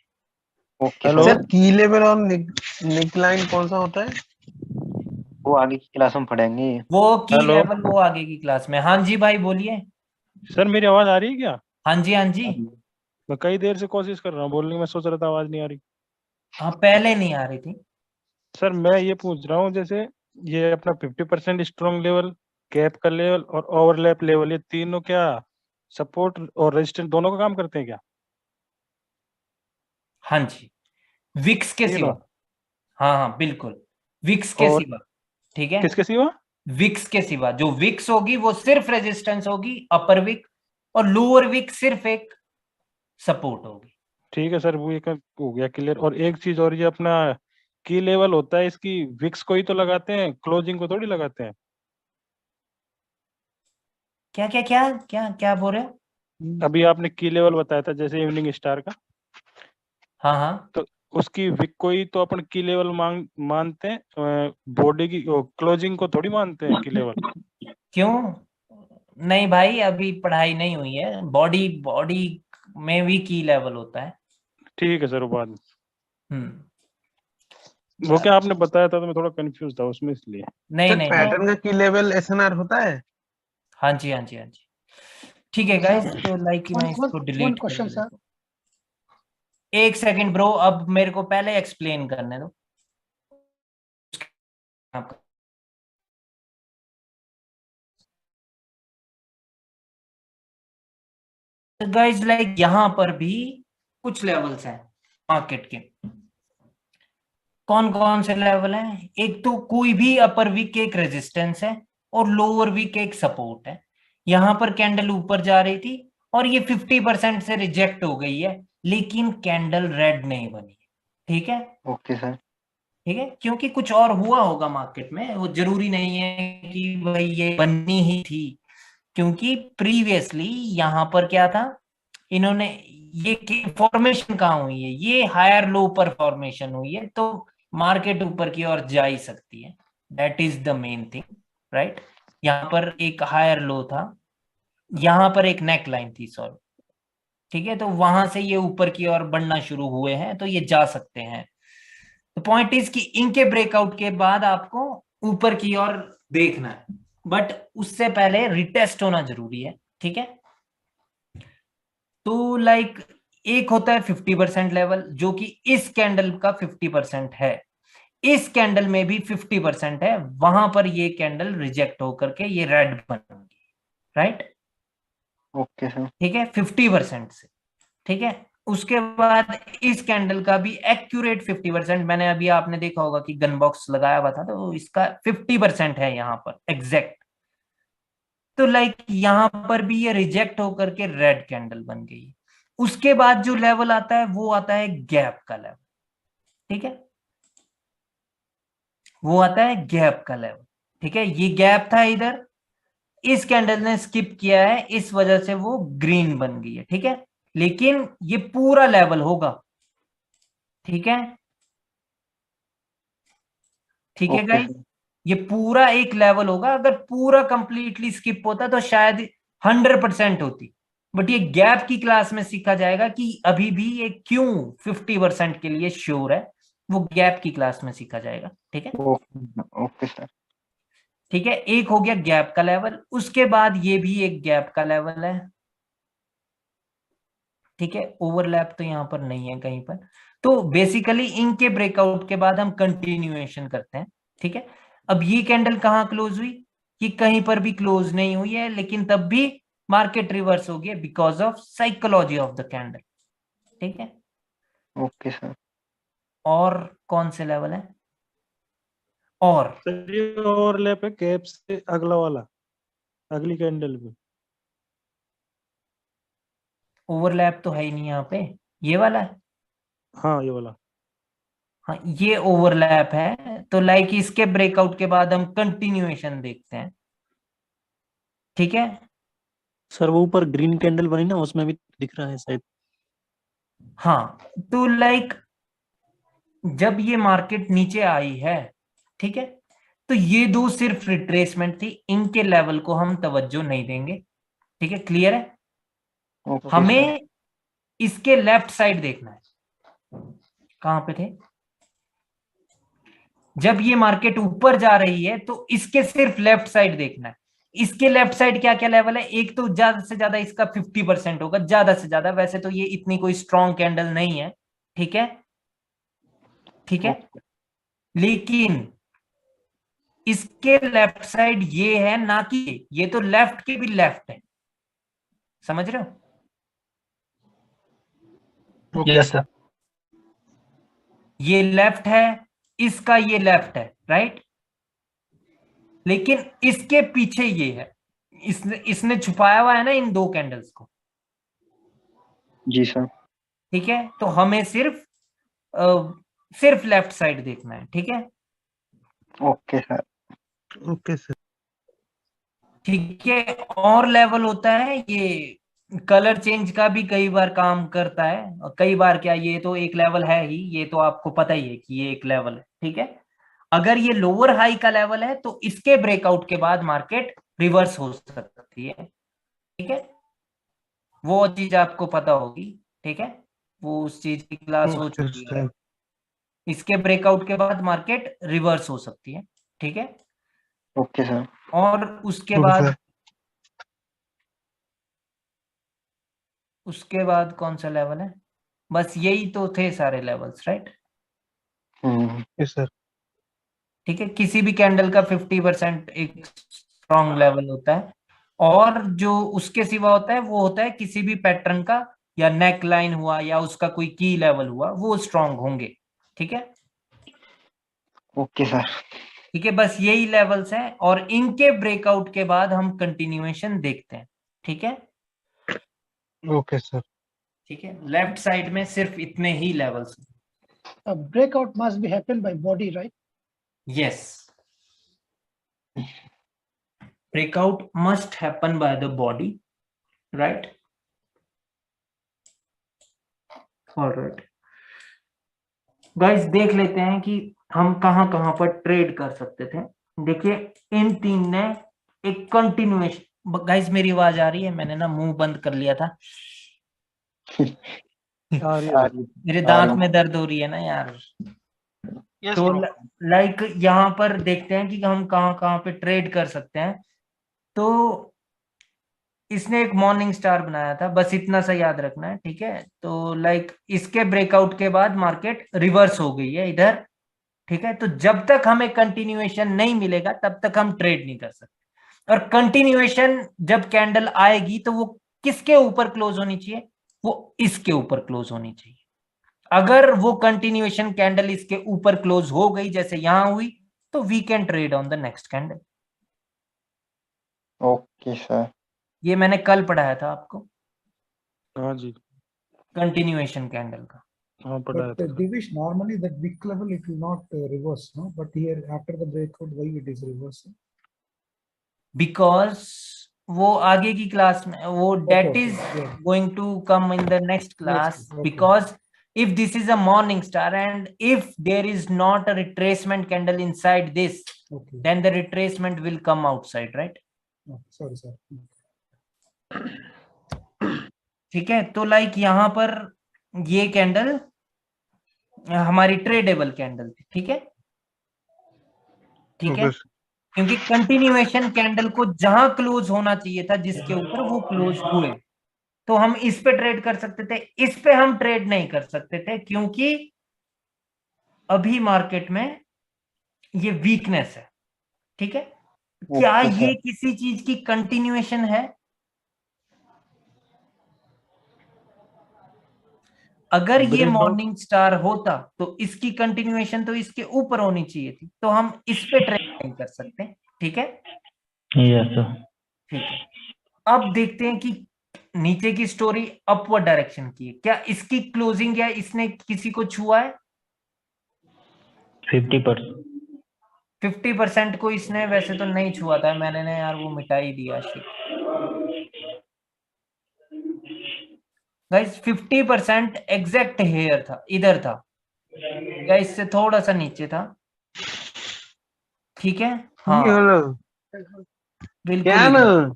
ओके सर की लेवल और निक लाइन कौन सा होता है? वो आगे की क्लास में पढ़ेंगे। वो की लेवल वो आगे की क्लास में। हाँ जी भाई बोलिए। सर मेरी आवाज आ रही है क्या? हाँ जी हाँ जी। मैं कई देर से कोशिश कर रहा हूँ बोलने की, मैं सोच रहा था आवाज नहीं आ रही। हाँ पहले नहीं आ रही थी। सर मैं ये पूछ रहा हूँ, जैसे ये अपना 50% स्ट्रॉन्ग लेवल, गैप का लेवल और ओवरलैप लेवल, ये तीनों क्या सपोर्ट और रेजिस्टेंस दोनों का काम करते हैं क्या? हाँ जी, विक्स के सिवा। हाँ हाँ बिल्कुल, विक्स के सिवा। ठीक है, किसके सिवा? विक्स के सिवा। जो विक्स होगी वो सिर्फ रेजिस्टेंस होगी, अपर विक, और लोअर विक सिर्फ एक सपोर्ट होगी। ठीक है सर, वो एक हो गया क्लियर। और एक चीज और, ये अपना की लेवल होता है, इसकी विक्स को ही तो लगाते हैं, क्लोजिंग को थोड़ी लगाते हैं। क्या क्या क्या क्या क्या बोल रहे हो? अभी आपने की लेवल बताया था जैसे इवनिंग स्टार का। हाँ हाँ, तो उसकी विक को ही तो अपन की लेवल मानते हैं, बॉडी की क्लोजिंग को थोड़ी मानते हैं की लेवल। क्यों नहीं भाई, अभी पढ़ाई नहीं हुई है। बॉडी में भी की लेवल होता है। ठीक है सर, वो बाद में। वो क्या आपने बताया था तो मैं थोड़ा कंफ्यूज था उसमें, इसलिए। नहीं नहीं पैटर्न का की लेवल एसएनआर होता है। हाँ जी हाँ जी हाँ जी। ठीक है गाइस, तो लाइक मैं इसको one डिलीट कर question, देता sir. हूं। एक सेकंड ब्रो, अब मेरे को पहले एक्सप्लेन करने दो आपका। गाइस लाइक यहां पर भी कुछ लेवल्स हैं मार्केट के। कौन कौन से लेवल हैं? एक तो कोई भी अपर वीक एक रेजिस्टेंस है और लोअर वीक एक सपोर्ट है। यहां पर कैंडल ऊपर जा रही थी और ये 50% से रिजेक्ट हो गई है, लेकिन कैंडल रेड नहीं बनी। ठीक है, ओके सर। ठीक है, क्योंकि कुछ और हुआ होगा मार्केट में, वो जरूरी नहीं है कि भाई ये बननी ही थी। क्योंकि प्रीवियसली यहां पर क्या था, इन्होंने ये फॉर्मेशन कहाँ हुई है, ये हायर लो पर फॉर्मेशन हुई है, तो मार्केट ऊपर की ओर जा ही सकती है। That is the main thing, right. यहाँ पर एक हायर लो था, यहाँ पर एक नेक लाइन थी, सॉरी, ठीक है, तो वहां से ये ऊपर की ओर बढ़ना शुरू हुए हैं, तो ये जा सकते हैं। तो पॉइंट इज कि इनके ब्रेकआउट के बाद आपको ऊपर की ओर देखना है, बट उससे पहले रिटेस्ट होना जरूरी है। ठीक है, तो लाइक एक होता है 50% लेवल, जो कि इस कैंडल का 50% है, इस कैंडल में भी 50% है, वहां पर ये कैंडल रिजेक्ट होकर के ये रेड बनेगी, राइट। Okay sir. ठीक है, 50% से। ठीक है, उसके बाद इस कैंडल का भी एक्यूरेट 50%, मैंने अभी आपने देखा होगा कि गन बॉक्स लगाया हुआ था, तो इसका 50% है यहां पर एग्जैक्ट। तो लाइक यहां पर भी ये रिजेक्ट होकर के रेड कैंडल बन गई। उसके बाद जो लेवल आता है वो आता है गैप का लेवल। ठीक है, वो आता है गैप का लेवल। ठीक है, ये गैप था इधर, इस कैंडल ने स्किप किया है, इस वजह से वो ग्रीन बन गई है। ठीक है, लेकिन ये पूरा लेवल होगा। ठीक है, ठीक है ओके गाइस, सर। ये पूरा एक लेवल होगा। अगर पूरा कंप्लीटली स्किप होता तो शायद 100% होती, बट ये गैप की क्लास में सीखा जाएगा कि अभी भी ये क्यों 50% के लिए श्योर है, वो गैप की क्लास में सीखा जाएगा। ठीक है, ओके सर। ठीक है, एक हो गया गैप का लेवल, उसके बाद ये भी एक गैप का लेवल है। ठीक है, ओवरलैप तो यहां पर नहीं है कहीं पर। तो बेसिकली इनके ब्रेकआउट के बाद हम कंटिन्यूएशन करते हैं। ठीक है, अब ये कैंडल कहां क्लोज हुई, ये कहीं पर भी क्लोज नहीं हुई है, लेकिन तब भी मार्केट रिवर्स हो गया because of psychology of the candle. ठीक है, ओके सर। और कौन से लेवल है? और सर ये ओवरलैप है गैप से अगला वाला, अगली कैंडल पे। ओवरलैप तो है ही नहीं यहाँ पे, ये वाला है। हाँ ये वाला। हाँ, ये ओवरलैप है, तो लाइक इसके ब्रेकआउट के बाद हम कंटिन्यूएशन देखते हैं। ठीक है, सर वो ऊपर ग्रीन कैंडल बनी ना, उसमें भी दिख रहा है शायद। हाँ, तो लाइक जब ये मार्केट नीचे आई है, ठीक है, तो ये दो सिर्फ रिट्रेसमेंट थी, इनके लेवल को हम तवज्जो नहीं देंगे। ठीक है, क्लियर है? Okay sir. हमें इसके लेफ्ट साइड देखना है। कहां पे थे? जब ये मार्केट ऊपर जा रही है तो इसके सिर्फ लेफ्ट साइड देखना है। इसके लेफ्ट साइड क्या क्या लेवल है? एक तो ज्यादा से ज्यादा इसका 50% होगा, ज्यादा से ज्यादा। वैसे तो ये इतनी कोई स्ट्रॉन्ग कैंडल नहीं है, ठीक है, ठीक है, लेकिन इसके लेफ्ट साइड ये है, ना कि ये तो लेफ्ट के भी लेफ्ट है। समझ रहे हो? Yes sir. ये लेफ्ट है, इसका ये लेफ्ट है, राइट, लेकिन इसके पीछे ये है, इसने छुपाया हुआ है ना इन दो कैंडल्स को। जी सर। ठीक है, तो हमें सिर्फ लेफ्ट साइड देखना है। ठीक है, ओके सर। Okay sir. ठीक है, और लेवल होता है ये कलर चेंज का भी कई बार काम करता है, और कई बार क्या, ये तो एक लेवल है ही, ये तो आपको पता ही है कि ये एक लेवल है। ठीक है, अगर ये लोअर हाई का लेवल है तो इसके ब्रेकआउट के बाद मार्केट रिवर्स हो सकती है। ठीक है, वो चीज आपको पता होगी। ठीक है, वो उस चीज की क्लास हो चुकी है। इसके ब्रेकआउट के बाद मार्केट रिवर्स हो सकती है। ठीक है, ओके सर। और उसके बाद कौन सा लेवल है? बस यही तो थे सारे लेवल्स, राइट? Yes sir. ठीक है, किसी भी कैंडल का 50% एक स्ट्रॉन्ग लेवल होता है, और जो उसके सिवा होता है वो होता है किसी भी पैटर्न का, या नेक लाइन हुआ या उसका कोई की लेवल हुआ, वो स्ट्रॉन्ग होंगे। ठीक है, ओके सर। ठीक है, बस यही लेवल्स हैं, और इनके ब्रेकआउट के बाद हम कंटिन्यूएशन देखते हैं। ठीक है, ओके सर। ठीक है, लेफ्ट साइड में सिर्फ इतने ही levels. A breakout must be happen by body, right? Yes, breakout must happen by the body, right? All right, guys, देख लेते हैं कि हम कहां कहां पर ट्रेड कर सकते थे। देखिए, इन तीन ने एक कंटिन्यूएशन। गाइस, मेरी आवाज आ रही है? मैंने ना मुंह बंद कर लिया था। मेरे दांत में दर्द हो रही है ना यार। तो लाइक यहाँ पर देखते हैं कि हम कहां कहां पे ट्रेड कर सकते हैं। तो इसने एक मॉर्निंग स्टार बनाया था, बस इतना सा याद रखना है। ठीक है, तो लाइक इसके ब्रेकआउट के बाद मार्केट रिवर्स हो गई है इधर। ठीक है, तो जब तक हमें कंटिन्यूएशन नहीं मिलेगा तब तक हम ट्रेड नहीं कर सकते। और कंटिन्यूएशन जब कैंडल आएगी तो वो किसके ऊपर क्लोज होनी चाहिए? वो इसके ऊपर क्लोज होनी चाहिए। अगर वो कंटिन्यूएशन कैंडल इसके ऊपर क्लोज हो गई जैसे यहां हुई, तो we can trade on the next candle. Okay sir. ये मैंने कल पढ़ाया था आपको। हाँ जी, कंटिन्यूएशन कैंडल का। हाँ पढ़ाया था। Divish, normally that wick level it will not reverse, no? But here after the breakout, why it is reversing? Because वो आगे की क्लास में, वो that is going to come in the next class. Because if this is a morning star and if there is not a retracement candle inside this, then the retracement will come outside, right? Sorry, sir. ठीक है, तो like यहाँ पर ये candle हमारी tradable candle थी। ठीक है, ठीक है, क्योंकि कंटिन्यूएशन कैंडल को जहां क्लोज होना चाहिए था जिसके ऊपर, वो क्लोज हुए, तो हम इस पे ट्रेड कर सकते थे। इस पे हम ट्रेड नहीं कर सकते थे क्योंकि अभी मार्केट में ये वीकनेस है। ठीक है, क्या ये किसी चीज की कंटिन्यूएशन है? अगर ये मॉर्निंग स्टार होता तो इसकी कंटिन्यूएशन तो इसके ऊपर होनी चाहिए थी, तो हम इस पे ट्रेड नहीं कर सकते। ठीक है, यस सर। ठीक है, अब देखते हैं कि नीचे की स्टोरी अपवर्ड डायरेक्शन की है। क्या इसकी क्लोजिंग या इसने किसी को छुआ है? 50%। 50% को इसने वैसे तो नहीं छुआ था, मैंने ना यार वो मिटा ही दिया। गाइस 50% एग्जैक्ट हेयर था, इधर था या इससे थोड़ा सा नीचे था। ठीक है, हाँ बिल्कुल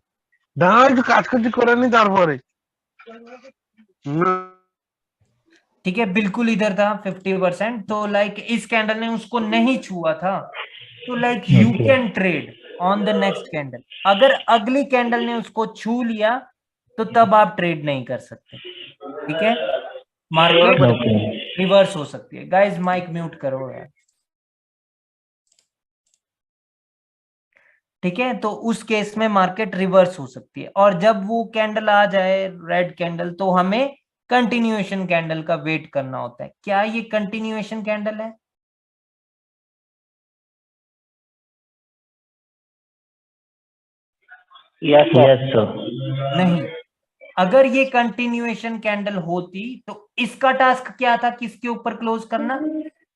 ठीक है, बिल्कुल इधर था 50%। तो लाइक इस कैंडल ने उसको नहीं छुआ था, तो like you can trade on the next candle. अगर अगली कैंडल ने उसको छू लिया तो तब आप ट्रेड नहीं कर सकते। ठीक है, मार्केट रिवर्स हो सकती है। गाइस माइक म्यूट करो यार। ठीक है, तो उस केस में मार्केट रिवर्स हो सकती है, और जब वो कैंडल आ जाए रेड कैंडल, तो हमें कंटिन्यूएशन कैंडल का वेट करना होता है। क्या ये कंटिन्यूएशन कैंडल है? Yes sir. नहीं, अगर ये कंटिन्यूएशन कैंडल होती तो इसका टास्क क्या था? किसके ऊपर क्लोज करना?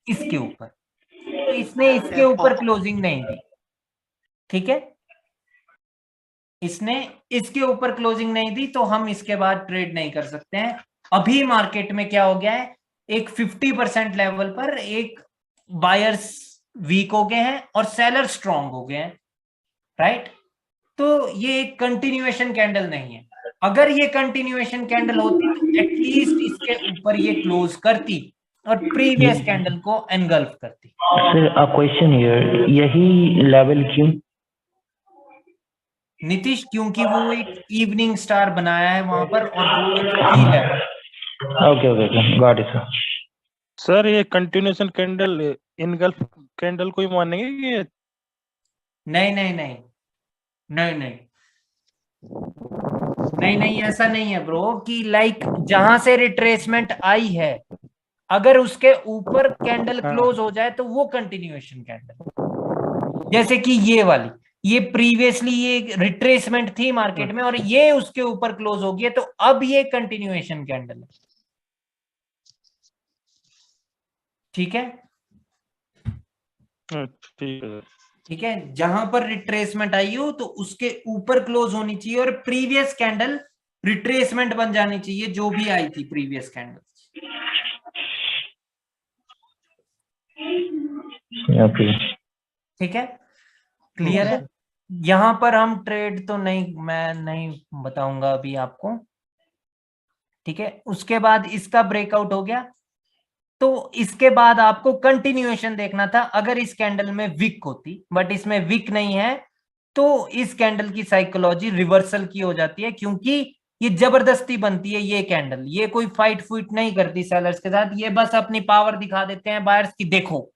इसके ऊपर। तो इसने इसके ऊपर क्लोजिंग नहीं दी। ठीक है, इसने इसके ऊपर क्लोजिंग नहीं दी, तो हम इसके बाद ट्रेड नहीं कर सकते हैं। अभी मार्केट में क्या हो गया है, एक 50% लेवल पर एक बायर्स वीक हो गए हैं और सेलर स्ट्रॉन्ग हो गए हैं, राइट? तो ये एक कंटिन्यूएशन कैंडल नहीं है। अगर ये कंटिन्यूएशन कैंडल होती तो एटलीस्ट इसके ऊपर ये क्लोज करती और प्रीवियस कैंडल को एनगल्फ करती। सर अ क्वेश्चन हियर, यही लेवल क्यों? नीतीश, क्योंकि वो एक इवनिंग स्टार बनाया है वहां पर, और वो एक की level. Okay, okay, okay. Got it, sir. Sir ये कंटिन्यूएशन कैंडल इनगल्फ कैंडल को ही मानेंगे कि नहीं नहीं नहीं नहीं नहीं नहीं नहीं ऐसा नहीं है ब्रो कि लाइक जहां से रिट्रेसमेंट आई है अगर उसके ऊपर कैंडल क्लोज हो जाए तो वो कंटिन्यूएशन कैंडल, जैसे कि ये वाली, ये प्रीवियसली ये रिट्रेसमेंट थी मार्केट में और ये उसके ऊपर क्लोज हो गया तो अब ये कंटिन्यूएशन कैंडल है। ठीक है, ठीक है, जहां पर रिट्रेसमेंट आई हो तो उसके ऊपर क्लोज होनी चाहिए और प्रीवियस कैंडल रिट्रेसमेंट बन जानी चाहिए जो भी आई थी प्रीवियस कैंडल। ठीक है, क्लियर है। यहां पर हम ट्रेड तो नहीं, मैं नहीं बताऊंगा अभी आपको। ठीक है, उसके बाद इसका ब्रेकआउट हो गया तो इसके बाद आपको कंटिन्यूएशन देखना था अगर इस कैंडल में विक होती, बट इसमें विक नहीं है तो इस कैंडल की साइकोलॉजी रिवर्सल की हो जाती है क्योंकि ये जबरदस्ती बनती है ये कैंडल, ये कोई फाइट फुइट नहीं करती सेलर्स के साथ, ये बस अपनी पावर दिखा देते हैं बायर्स की, देखो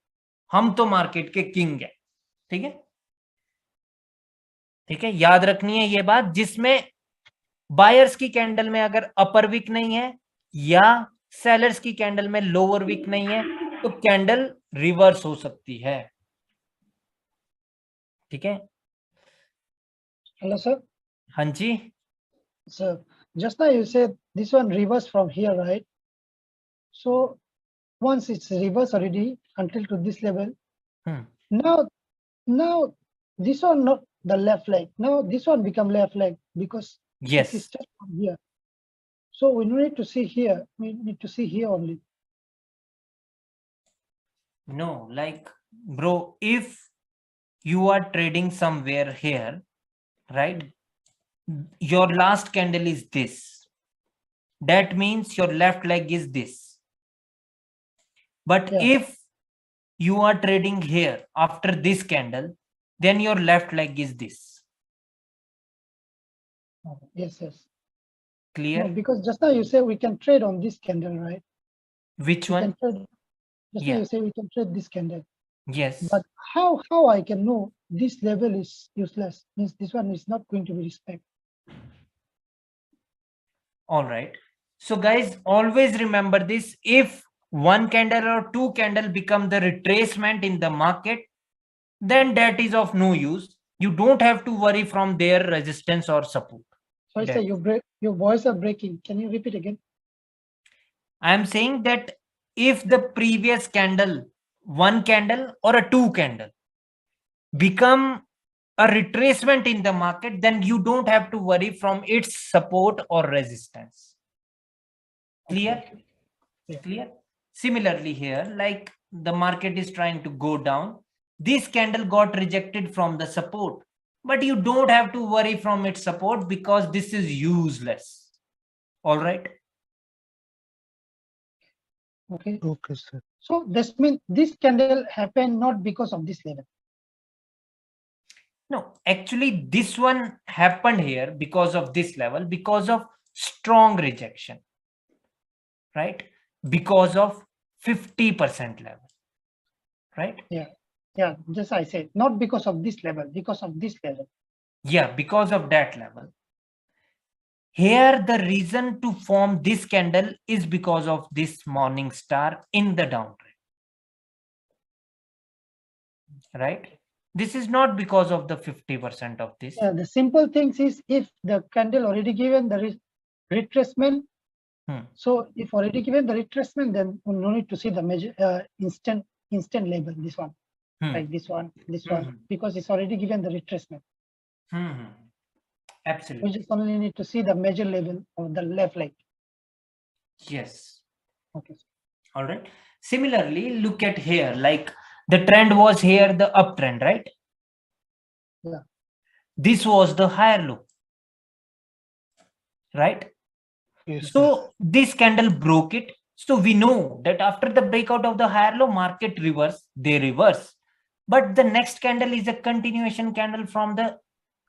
हम तो मार्केट के किंग है। ठीक है, ठीक है, याद रखनी है ये बात, जिसमें बायर्स की कैंडल में अगर अपर विक नहीं है या सेलर्स की कैंडल में लोअर विक नहीं है तो कैंडल रिवर्स हो सकती है। ठीक है, हेलो सर। हाँ जी sir, just now you said this one reverse from here, right? So once it's reverse already until to this level, now this one not the left leg, now this one become left leg because yes, it's just from here. So we don't need to see here, we need to see here only. No, like bro, if you are trading somewhere here, right, your last candle is this, that means your left leg is this, but if you are trading here after this candle, then your left leg is this. Yes, yes. Clear? No, because just now you say we can trade on this candle, right? Which we one? Can trade, just now you say we can trade this candle. Yes. But how I can know this level is useless, means this one is not going to be respected. All right. So guys, always remember this, if one candle or two candle become the retracement in the market, then that is of no use. You don't have to worry from their resistance or support. Sorry, sir, your voice are breaking. Can you repeat again? I am saying that if the previous candle, one candle or a two candle become a retracement in the market, then you don't have to worry from its support or resistance. Clear? Yeah. Clear? Similarly here, like the market is trying to go down, this candle got rejected from the support, but you don't have to worry from its support because this is useless. All right? Okay. Okay, sir. So this means this candle happened not because of this level. No, actually this one happened here because of this level, because of strong rejection, right? Because of 50% level, right? Yeah, just I said, not because of this level, because of this level. Yeah, because of that level. Here, the reason to form this candle is because of this morning star in the downtrend, right? This is not because of the 50% of this. Yeah, the simple things is if the candle already given the retracement, so if already given the retracement, then we no need to see the measure instant label, this one, like this one, because it's already given the retracement. Absolutely. We just only need to see the major level of the left leg. Yes. Okay. All right. Similarly, look at here, like the trend was here, the uptrend, right? Yeah. This was the higher low, right? Yes, so this candle broke it. So we know that after the breakout of the higher low, market reverse, they reverse. But the next candle is a continuation candle from the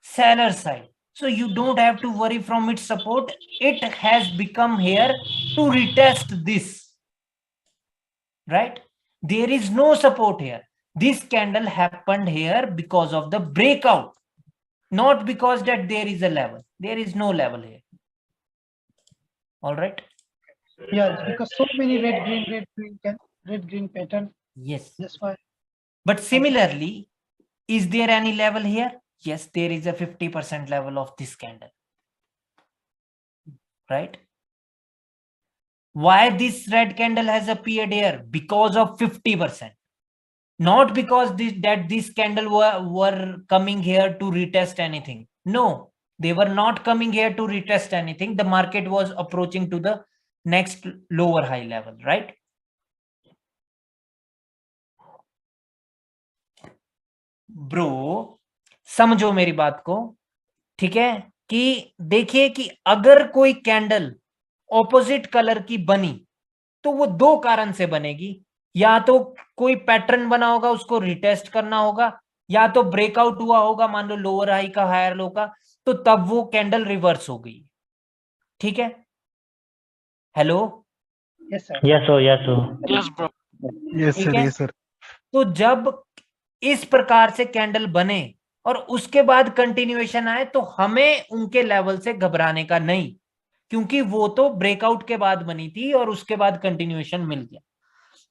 seller side. So you don't have to worry from its support. It has become here to retest this, right? There is no support here. This candle happened here because of the breakout, not because that there is a level. There is no level here. All right. Yeah, because so many red green pattern. Yes. That's why. But similarly, is there any level here? Yes, there is a 50% level of this candle. Right? Why this red candle has appeared here? Because of 50%. Not because this candle were coming here to retest anything. No, they were not coming here to retest anything. The market was approaching to the next lower high level, right? Bro समझो मेरी बात को, ठीक है? कि देखिए कि अगर कोई कैंडल ऑपोजिट कलर की बनी तो वो दो कारण से बनेगी, या तो कोई पैटर्न बना होगा उसको रिटेस्ट करना होगा, या तो ब्रेकआउट हुआ होगा मान लो लोअर हाई का हायर लो का, तो तब वो कैंडल रिवर्स हो गई। ठीक है? Hello? Yes sir. Yes sir, yes sir, yes bro, yes sir, yes sir. तो जब इस प्रकार से कैंडल बने और उसके बाद कंटिन्यूएशन आए तो हमें उनके लेवल से घबराने का नहीं, क्योंकि वो तो ब्रेकआउट के बाद बनी थी और उसके बाद कंटिन्यूएशन मिल गया।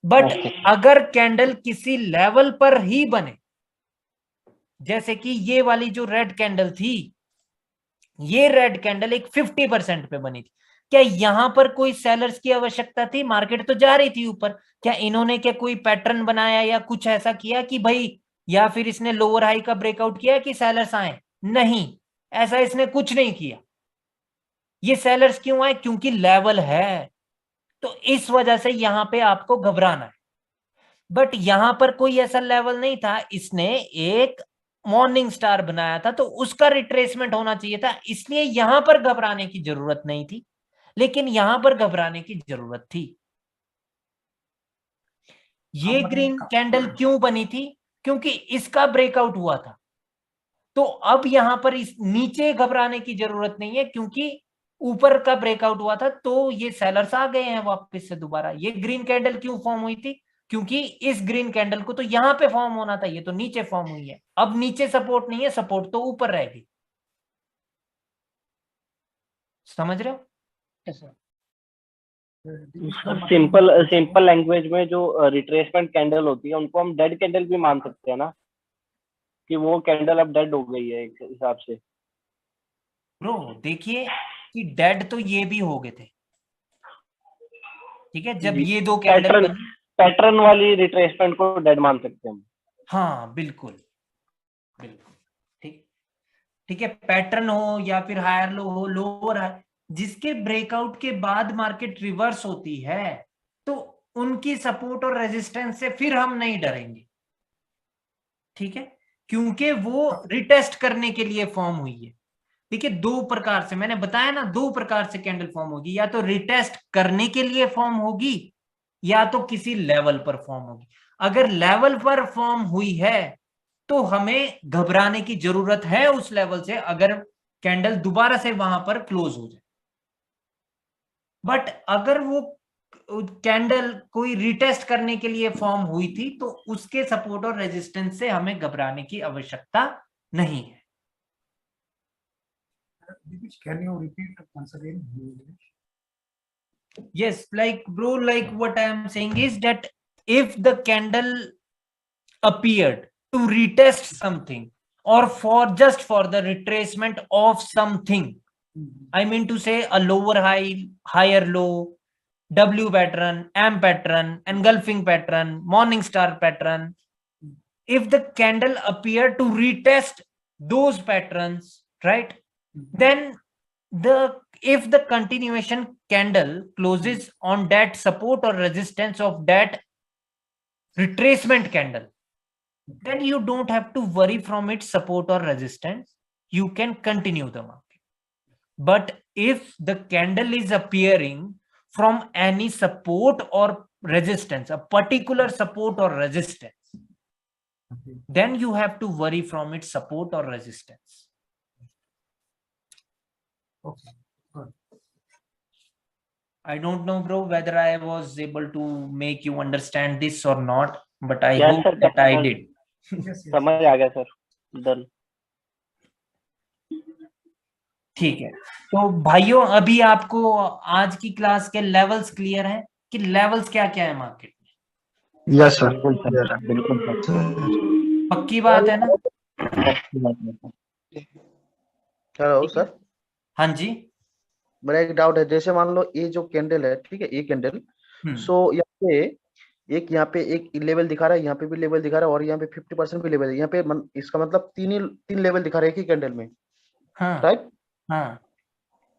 बट अगर कैंडल किसी लेवल पर ही बने, जैसे कि ये वाली जो रेड कैंडल थी, ये रेड कैंडल एक 50% पे बनी थी, क्या यहां पर कोई सेलर्स की आवश्यकता थी? मार्केट तो जा रही थी ऊपर, क्या इन्होंने क्या कोई पैटर्न बनाया या कुछ ऐसा किया कि भाई, या फिर इसने लोअर हाई का ब्रेकआउट किया कि सेलर्स आए? नहीं, ऐसा इसने कुछ नहीं किया। ये सेलर्स क्यों आए? क्योंकि लेवल है, तो इस वजह से यहां पे आपको घबराना है। बट यहां पर कोई ऐसा लेवल नहीं था, इसने एक मॉर्निंग स्टार बनाया था तो उसका रिट्रेसमेंट होना चाहिए था, इसलिए यहां पर घबराने की जरूरत नहीं थी, लेकिन यहां पर घबराने की जरूरत थी। ये ग्रीन कैंडल क्यों बनी थी? क्योंकि इसका ब्रेकआउट हुआ था। तो अब यहां पर इस नीचे घबराने की जरूरत नहीं है, क्योंकि ऊपर का ब्रेकआउट हुआ था, तो ये सेलर्स आ गए हैं वापस से दोबारा। ये ग्रीन कैंडल क्यों फॉर्म हुई थी? क्योंकि इस ग्रीन कैंडल को तो यहां पे फॉर्म होना था, ये तो नीचे फॉर्म हुई है। अब नीचे सपोर्ट नहीं है, सपोर्ट तो ऊपर रहेगी। समझ रहे हो? सिंपल लैंग्वेज में जो रिट्रेसमेंट कैंडल होती है उनको हम डेड कैंडल भी मान सकते हैं ना, कि वो कैंडल अब डेड हो गई है एक हिसाब से। ब्रो देखिए कि डेड तो ये भी हो गए थे, ठीक है? जब ये दो कैंडल पैटर्न वाली रिट्रेसमेंट को डेड मान सकते हैं हम। हाँ बिल्कुल बिल्कुल, ठीक ठीक है। पैटर्न हो या फिर हायर लो हो, लोअर हाई, जिसके ब्रेकआउट के बाद मार्केट रिवर्स होती है तो उनकी सपोर्ट और रेजिस्टेंस से फिर हम नहीं डरेंगे, ठीक है? क्योंकि वो रिटेस्ट करने के लिए फॉर्म हुई है। देखिए दो प्रकार से मैंने बताया ना, दो प्रकार से कैंडल फॉर्म होगी, या तो रिटेस्ट करने के लिए फॉर्म होगी या तो किसी लेवल पर फॉर्म होगी। अगर लेवल पर फॉर्म हुई है तो हमें घबराने की जरूरत है उस लेवल से, अगर कैंडल दोबारा से वहां पर क्लोज हो जाए। बट अगर वो कैंडल कोई रिटेस्ट करने के लिए फॉर्म हुई थी तो उसके सपोर्ट और रेजिस्टेंस से हमें घबराने की आवश्यकता नहीं है। Can you repeat once again in English? Yes, like bro, like what I am saying is that if the candle appeared to retest something or just for the retracement of something, I mean to say a lower high, higher low, W pattern, M pattern, engulfing pattern, morning star pattern, if the candle appeared to retest those patterns, right, then if the continuation candle closes on that support or resistance of that retracement candle, then you don't have to worry from its support or resistance. You can continue the market. But if the candle is appearing from any support or resistance, a particular support or resistance, then you have to worry from its support or resistance. Okay. Good. I don't know, bro, whether I was able to make you understand this or not, but I Yes, hope sir, that I sir. did. समझ आ गया sir, done. ठीक है, तो भाइयों अभी आपको आज की क्लास के लेवल्स क्लियर हैं कि लेवल्स क्या क्या है मार्केट में? यस सर, बिल्कुल सर, बिल्कुल सर। पक्की बात है ना? हेलो सर, हाँ जी, मेरा एक डाउट है, जैसे मान लो ये जो कैंडल है, ठीक है, ये कैंडल, सो यहाँ पे एक लेवल दिखा रहा है, यहाँ पे भी लेवल दिखा रहा है, और यहाँ पे 50% भी लेवल है, यहाँ पे इसका मतलब तीन लेवल दिखा रहे हैं एक ही कैंडल में, हाँ राइट? हाँ,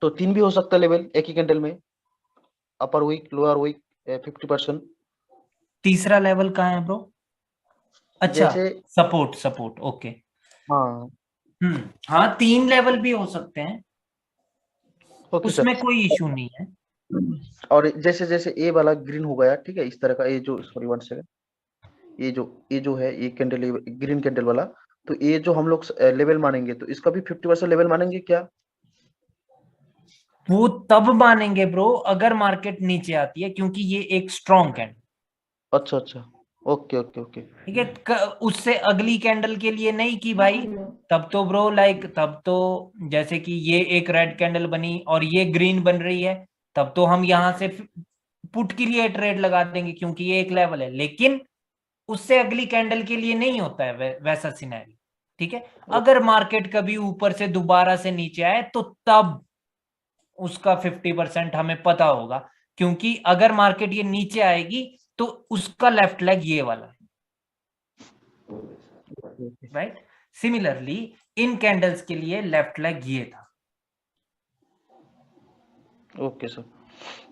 तो 3 भी हो सकता है लेवल एक ही कैंडल में, अपर वीक, लोअर वीक, 50%। तीसरा लेवल कहाँ है ब्रो? अच्छा, जैसे सपोर्ट, ओके। हाँ, हाँ, 3 लेवल भी हो सकते हैं, ओके सर। उसमें कोई इशू नहीं है। और जैसे जैसे ए वाला ग्रीन हो गया, ठीक है, इस तरह का, ये जो, सॉरी 1 सेकंड, ये जो है ये कैंडल, ग्रीन कैंडल वाला, तो ये जो हम लोग लेवल मानेंगे, तो इसका भी 50% लेवल मानेंगे क्या? वो तब मानेंगे ब्रो अगर मार्केट नीचे आती है, क्योंकि ये एक स्ट्रॉन्ग कैंडल। अच्छा, ओके ओके ओके, ठीक है, उससे अगली कैंडल के लिए नहीं कि भाई, तब तो ब्रो तब तो जैसे कि ये एक रेड कैंडल बनी और ये ग्रीन बन रही है, तब तो हम यहां से पुट के लिए ट्रेड लगा देंगे क्योंकि ये एक लेवल है, लेकिन उससे अगली कैंडल के लिए नहीं होता है वैसा सिनेरियो। ठीक है, अगर मार्केट कभी ऊपर से दोबारा से नीचे आए तो तब उसका 50% हमें पता होगा, क्योंकि अगर मार्केट ये नीचे आएगी तो उसका लेफ्ट लेग ये वाला है, राइट? सिमिलरली इन कैंडल्स के लिए लेफ्ट लेग ये था। ओके सर,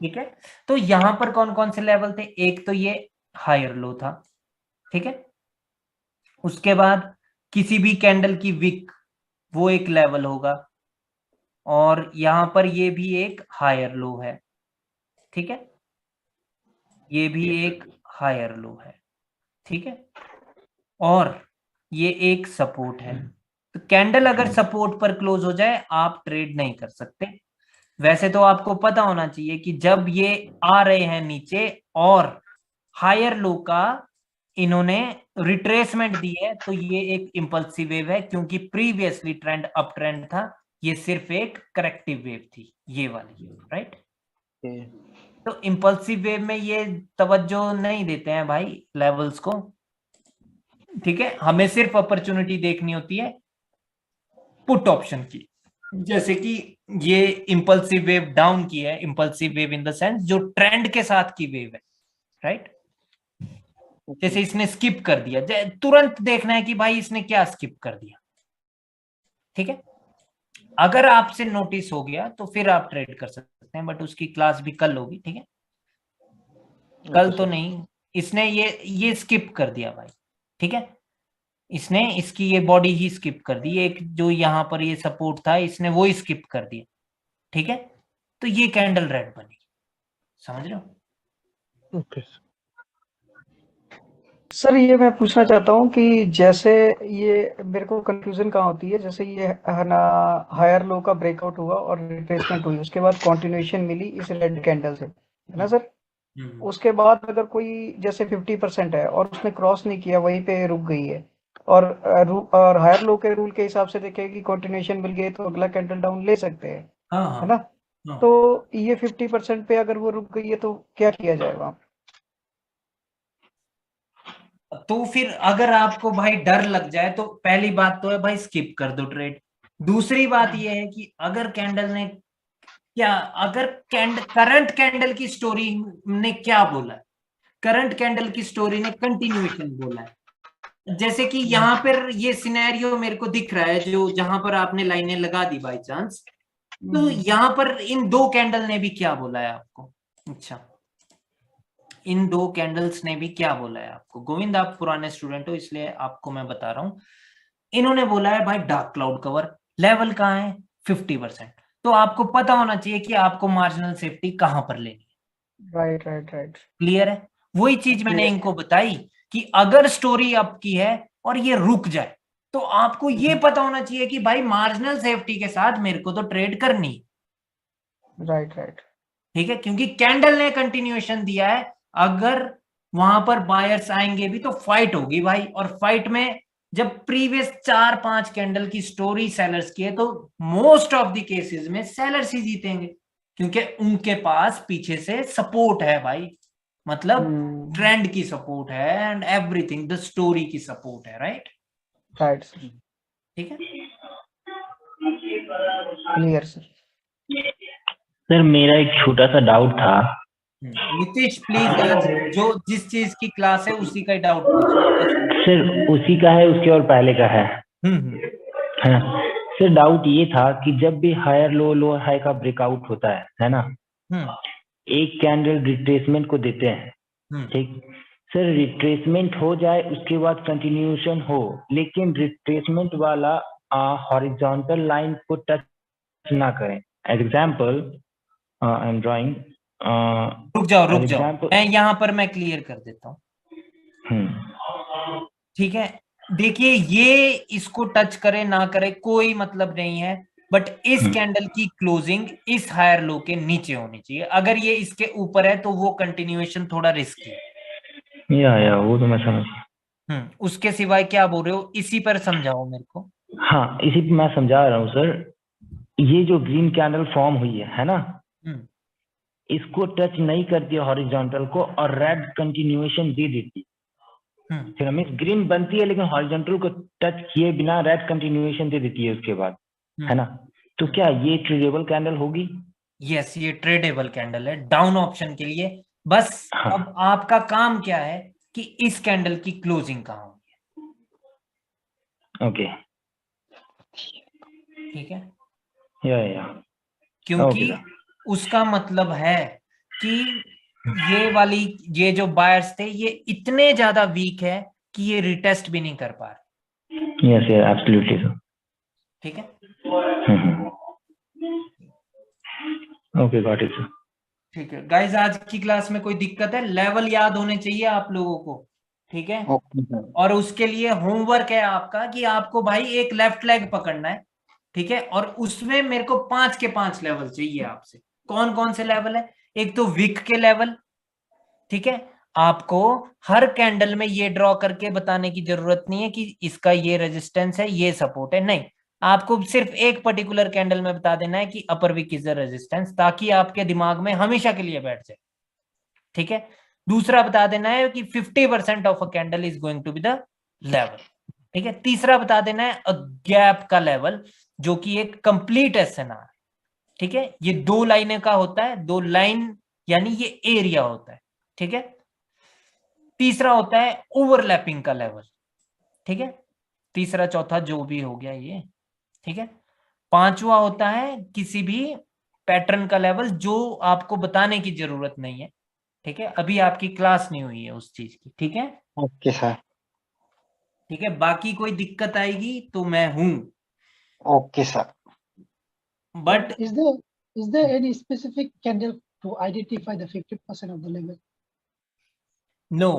ठीक है, तो यहां पर कौन कौन से लेवल थे? एक तो ये हायर लो था, ठीक है, उसके बाद किसी भी कैंडल की विक, वो एक लेवल होगा, और यहां पर ये भी एक हायर लो है, ठीक है, ये भी एक हायर लो है, ठीक है, और ये एक सपोर्ट है। तो कैंडल अगर सपोर्ट पर क्लोज हो जाए आप ट्रेड नहीं कर सकते। वैसे तो आपको पता होना चाहिए कि जब ये आ रहे हैं नीचे और हायर लो का इन्होंने रिट्रेसमेंट दी है, तो ये एक इंपल्सिव वेव है, क्योंकि प्रीवियसली ट्रेंड अप ट्रेंड था, ये सिर्फ एक करेक्टिव वेव थी ये वाली, राइट? तो इंपल्सिव वेव में ये तवज्जो नहीं देते हैं भाई लेवल्स को। ठीक है, हमें सिर्फ अपॉर्चुनिटी देखनी होती है पुट ऑप्शन की, जैसे कि ये इंपल्सिव वेव डाउन की है, impulsive wave in the sense जो ट्रेंड के साथ की वेव है, राइट? जैसे इसने स्किप कर दिया, तुरंत देखना है कि भाई इसने क्या स्किप कर दिया। ठीक है, अगर आपसे नोटिस हो गया तो फिर आप ट्रेड कर सकते हैं, बट उसकी क्लास भी कल होगी। ठीक है, कल तो नहीं, इसने ये स्किप कर दिया भाई। ठीक है, इसने इसकी ये बॉडी ही स्किप कर दी, एक जो यहाँ पर ये सपोर्ट था इसने वो ही स्किप कर दिया। ठीक है, तो ये कैंडल रेड बनी, समझ रहे हो? ओके सर, ये मैं पूछना चाहता हूँ कि जैसे ये मेरे को कंफ्यूजन कहाँ होती है, जैसे ये है ना, हायर लो का ब्रेकआउट हुआ और रिट्रेसमेंट हुई, उसके बाद कंटिन्यूएशन मिली इस रेड कैंडल से, है ना सर? उसके बाद अगर कोई जैसे 50% है और उसने क्रॉस नहीं किया, वहीं पे रुक गई है, और हायर लो के रूल के हिसाब से देखें कि कंटिन्यूएशन मिल गई तो अगला कैंडल डाउन ले सकते हैं, है ना? तो ये 50% पे अगर वो रुक गई है तो क्या किया जाए वहां? तो फिर अगर आपको भाई डर लग जाए तो पहली बात तो है भाई स्किप कर दो ट्रेड। दूसरी बात ये है कि अगर कैंडल ने अगर करंट कैंडल की स्टोरी ने क्या बोला है, करंट कैंडल की स्टोरी ने कंटिन्यूएशन बोला है। जैसे कि यहाँ पर ये सिनेरियो मेरे को दिख रहा है, जो जहां पर आपने लाइनें लगा दी बाय चांस, तो यहाँ पर इन दो कैंडल ने भी क्या बोला है आपको? अच्छा, इन दो कैंडल्स ने भी क्या बोला है आपको? गोविंद, आप पुराने स्टूडेंट हो इसलिए आपको मैं बता रहा हूं। इन्होंने बोला है भाई डार्क क्लाउड कवर, लेवल कहाँ है? 50%। तो आपको पता होना चाहिए कि आपको मार्जिनल सेफ्टी कहां पर लेनी है। राइट राइट राइट, क्लियर है? वही चीज मैंने इनको बताई कि अगर स्टोरी आपकी है और ये रुक जाए तो आपको ये पता होना चाहिए कि भाई मार्जिनल सेफ्टी के साथ मेरे को तो ट्रेड करनी। राइट राइट, ठीक है, क्योंकि कैंडल ने कंटिन्यूएशन दिया है। अगर वहां पर बायर्स आएंगे भी तो फाइट होगी भाई, और फाइट में जब प्रीवियस 4-5 कैंडल की स्टोरी सेलर्स की है तो मोस्ट ऑफ द केसेस में सेलर्स ही जीतेंगे, क्योंकि उनके पास पीछे से सपोर्ट है भाई, मतलब ट्रेंड की सपोर्ट है एंड एवरीथिंग, द स्टोरी की सपोर्ट है, राइट? राइट सर, ठीक है, क्लियर सर। सर मेरा एक छोटा सा डाउट था। नीतीश प्लीज, आज जो जिस चीज की क्लास है उसी का ही डाउट पूछो। सर उसी का है, उसके और पहले का है। है ना सर, डाउट ये था कि जब भी हायर लो लोअर हाई का ब्रेकआउट होता है ना, एक कैंडल रिट्रेसमेंट को देते हैं, ठीक सर, रिट्रेसमेंट हो जाए उसके बाद कंटिन्यूएशन हो, लेकिन रिट्रेसमेंट वाला हॉरिजॉन्टल लाइन को टच ना करें। एग्जाम्पल आई एम ड्राइंग, रुक जाओ, मैं यहाँ पर मैं क्लियर कर देता हूँ। ठीक है, देखिए ये इसको टच करे ना करे कोई मतलब नहीं है, बट इस कैंडल की क्लोजिंग इस हायर लो के नीचे होनी चाहिए। अगर ये इसके ऊपर है तो वो कंटिन्यूएशन थोड़ा रिस्की है। या वो तो मैं समझ। उसके सिवाय क्या बोल रहे हो, इसी पर समझाओ मेरे को। हाँ, इसी पे मैं समझा रहा हूँ सर। ये जो ग्रीन कैंडल फॉर्म हुई है ना, इसको टच नहीं करती है हॉरिजॉन्टल को और रेड कंटिन्यूएशन दे देती है। फिर हमें ग्रीन बनती है लेकिन हॉरिजॉन्टल को टच किए बिना रेड कंटिन्यूएशन दे देती है उसके बाद, है ना? तो क्या ये ट्रेडेबल कैंडल होगी? यस, ये ट्रेडेबल कैंडल है डाउन ऑप्शन के लिए। बस अब आपका काम क्या है कि इस कैंडल की क्लोजिंग कहाँ होगी। ओके, ठीक है, या क्योंकि उसका मतलब है कि ये जो बायर्स थे ये इतने ज्यादा वीक है कि ये रिटेस्ट भी नहीं कर पा रहे। Yes absolutely sir. ठीक है, ओके गॉट इट सर। ठीक है गाइस, आज की क्लास में कोई दिक्कत है? लेवल याद होने चाहिए आप लोगों को, ठीक है? और उसके लिए होमवर्क है आपका कि आपको भाई एक लेफ्ट लेग पकड़ना है, ठीक है? और उसमें मेरे को 5 के 5 लेवल चाहिए आपसे। कौन कौन से लेवल है? एक तो विक के लेवल, ठीक है? आपको हर कैंडल में ये ड्रॉ करके बताने की जरूरत नहीं है कि इसका ये रेजिस्टेंस है, ये सपोर्ट है, नहीं। आपको सिर्फ एक पर्टिकुलर कैंडल में बता देना है कि अपर विक इज द रेजिस्टेंस, ताकि आपके दिमाग में हमेशा के लिए बैठ जाए, ठीक है? दूसरा बता देना है कि 50% of a candle is going to be the level, ठीक है? तीसरा बता देना है अ गैप का लेवल, जो कि एक कंप्लीट एसएनआर, ठीक है? ये 2 लाइनें का होता है, 2 लाइन यानी ये एरिया होता है, ठीक है? तीसरा होता है ओवरलैपिंग का लेवल, ठीक है? तीसरा चौथा जो भी हो गया ये, ठीक है? पांचवा होता है किसी भी पैटर्न का लेवल, जो आपको बताने की जरूरत नहीं है, ठीक है? अभी आपकी क्लास नहीं हुई है उस चीज की, ठीक है? Okay sir. ठीक है, बाकी कोई दिक्कत आएगी तो मैं हूं। Okay sir. But is there any specific candle to identify the 50% of the level? No,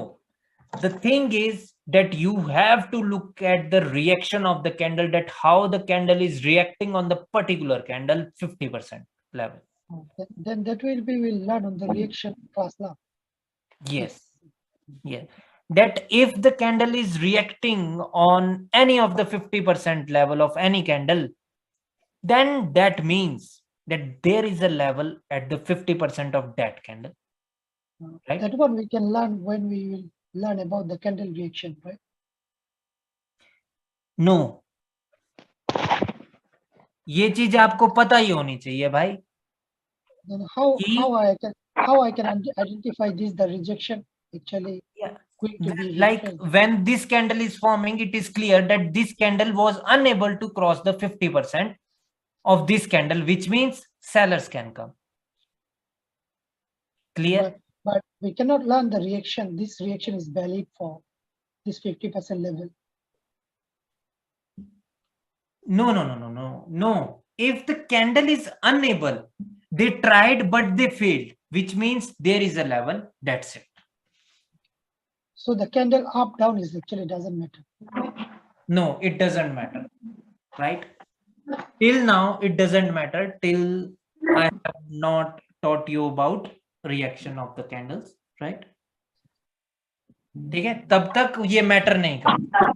the thing is that you have to look at the reaction of the candle, that how the candle is reacting on the particular candle 50% level. Then that will be will learn on the reaction class now. Yes, yeah. That if the candle is reacting on any of the 50% level of any candle, then that means that there is a level at the 50% of that candle. Right? That one we can learn when we will learn about the candle reaction, right? No. ये चीज आपको पता ही होनी चाहिए भाई। Then how I can identify this the rejection actually going to be like when this candle is forming, it is clear that this candle was unable to cross the 50% of this candle, which means sellers can come. Clear? But we cannot learn the reaction. This reaction is valid for this 50% level. No. If the candle is unable, they tried but they failed, which means there is a level. That's it. So the candle up down is actually doesn't matter. No, it doesn't matter, right? Till now it doesn't matter, till I have not taught you about reaction of the candles, right? ठीक है, तब तक ये matter नहीं करता।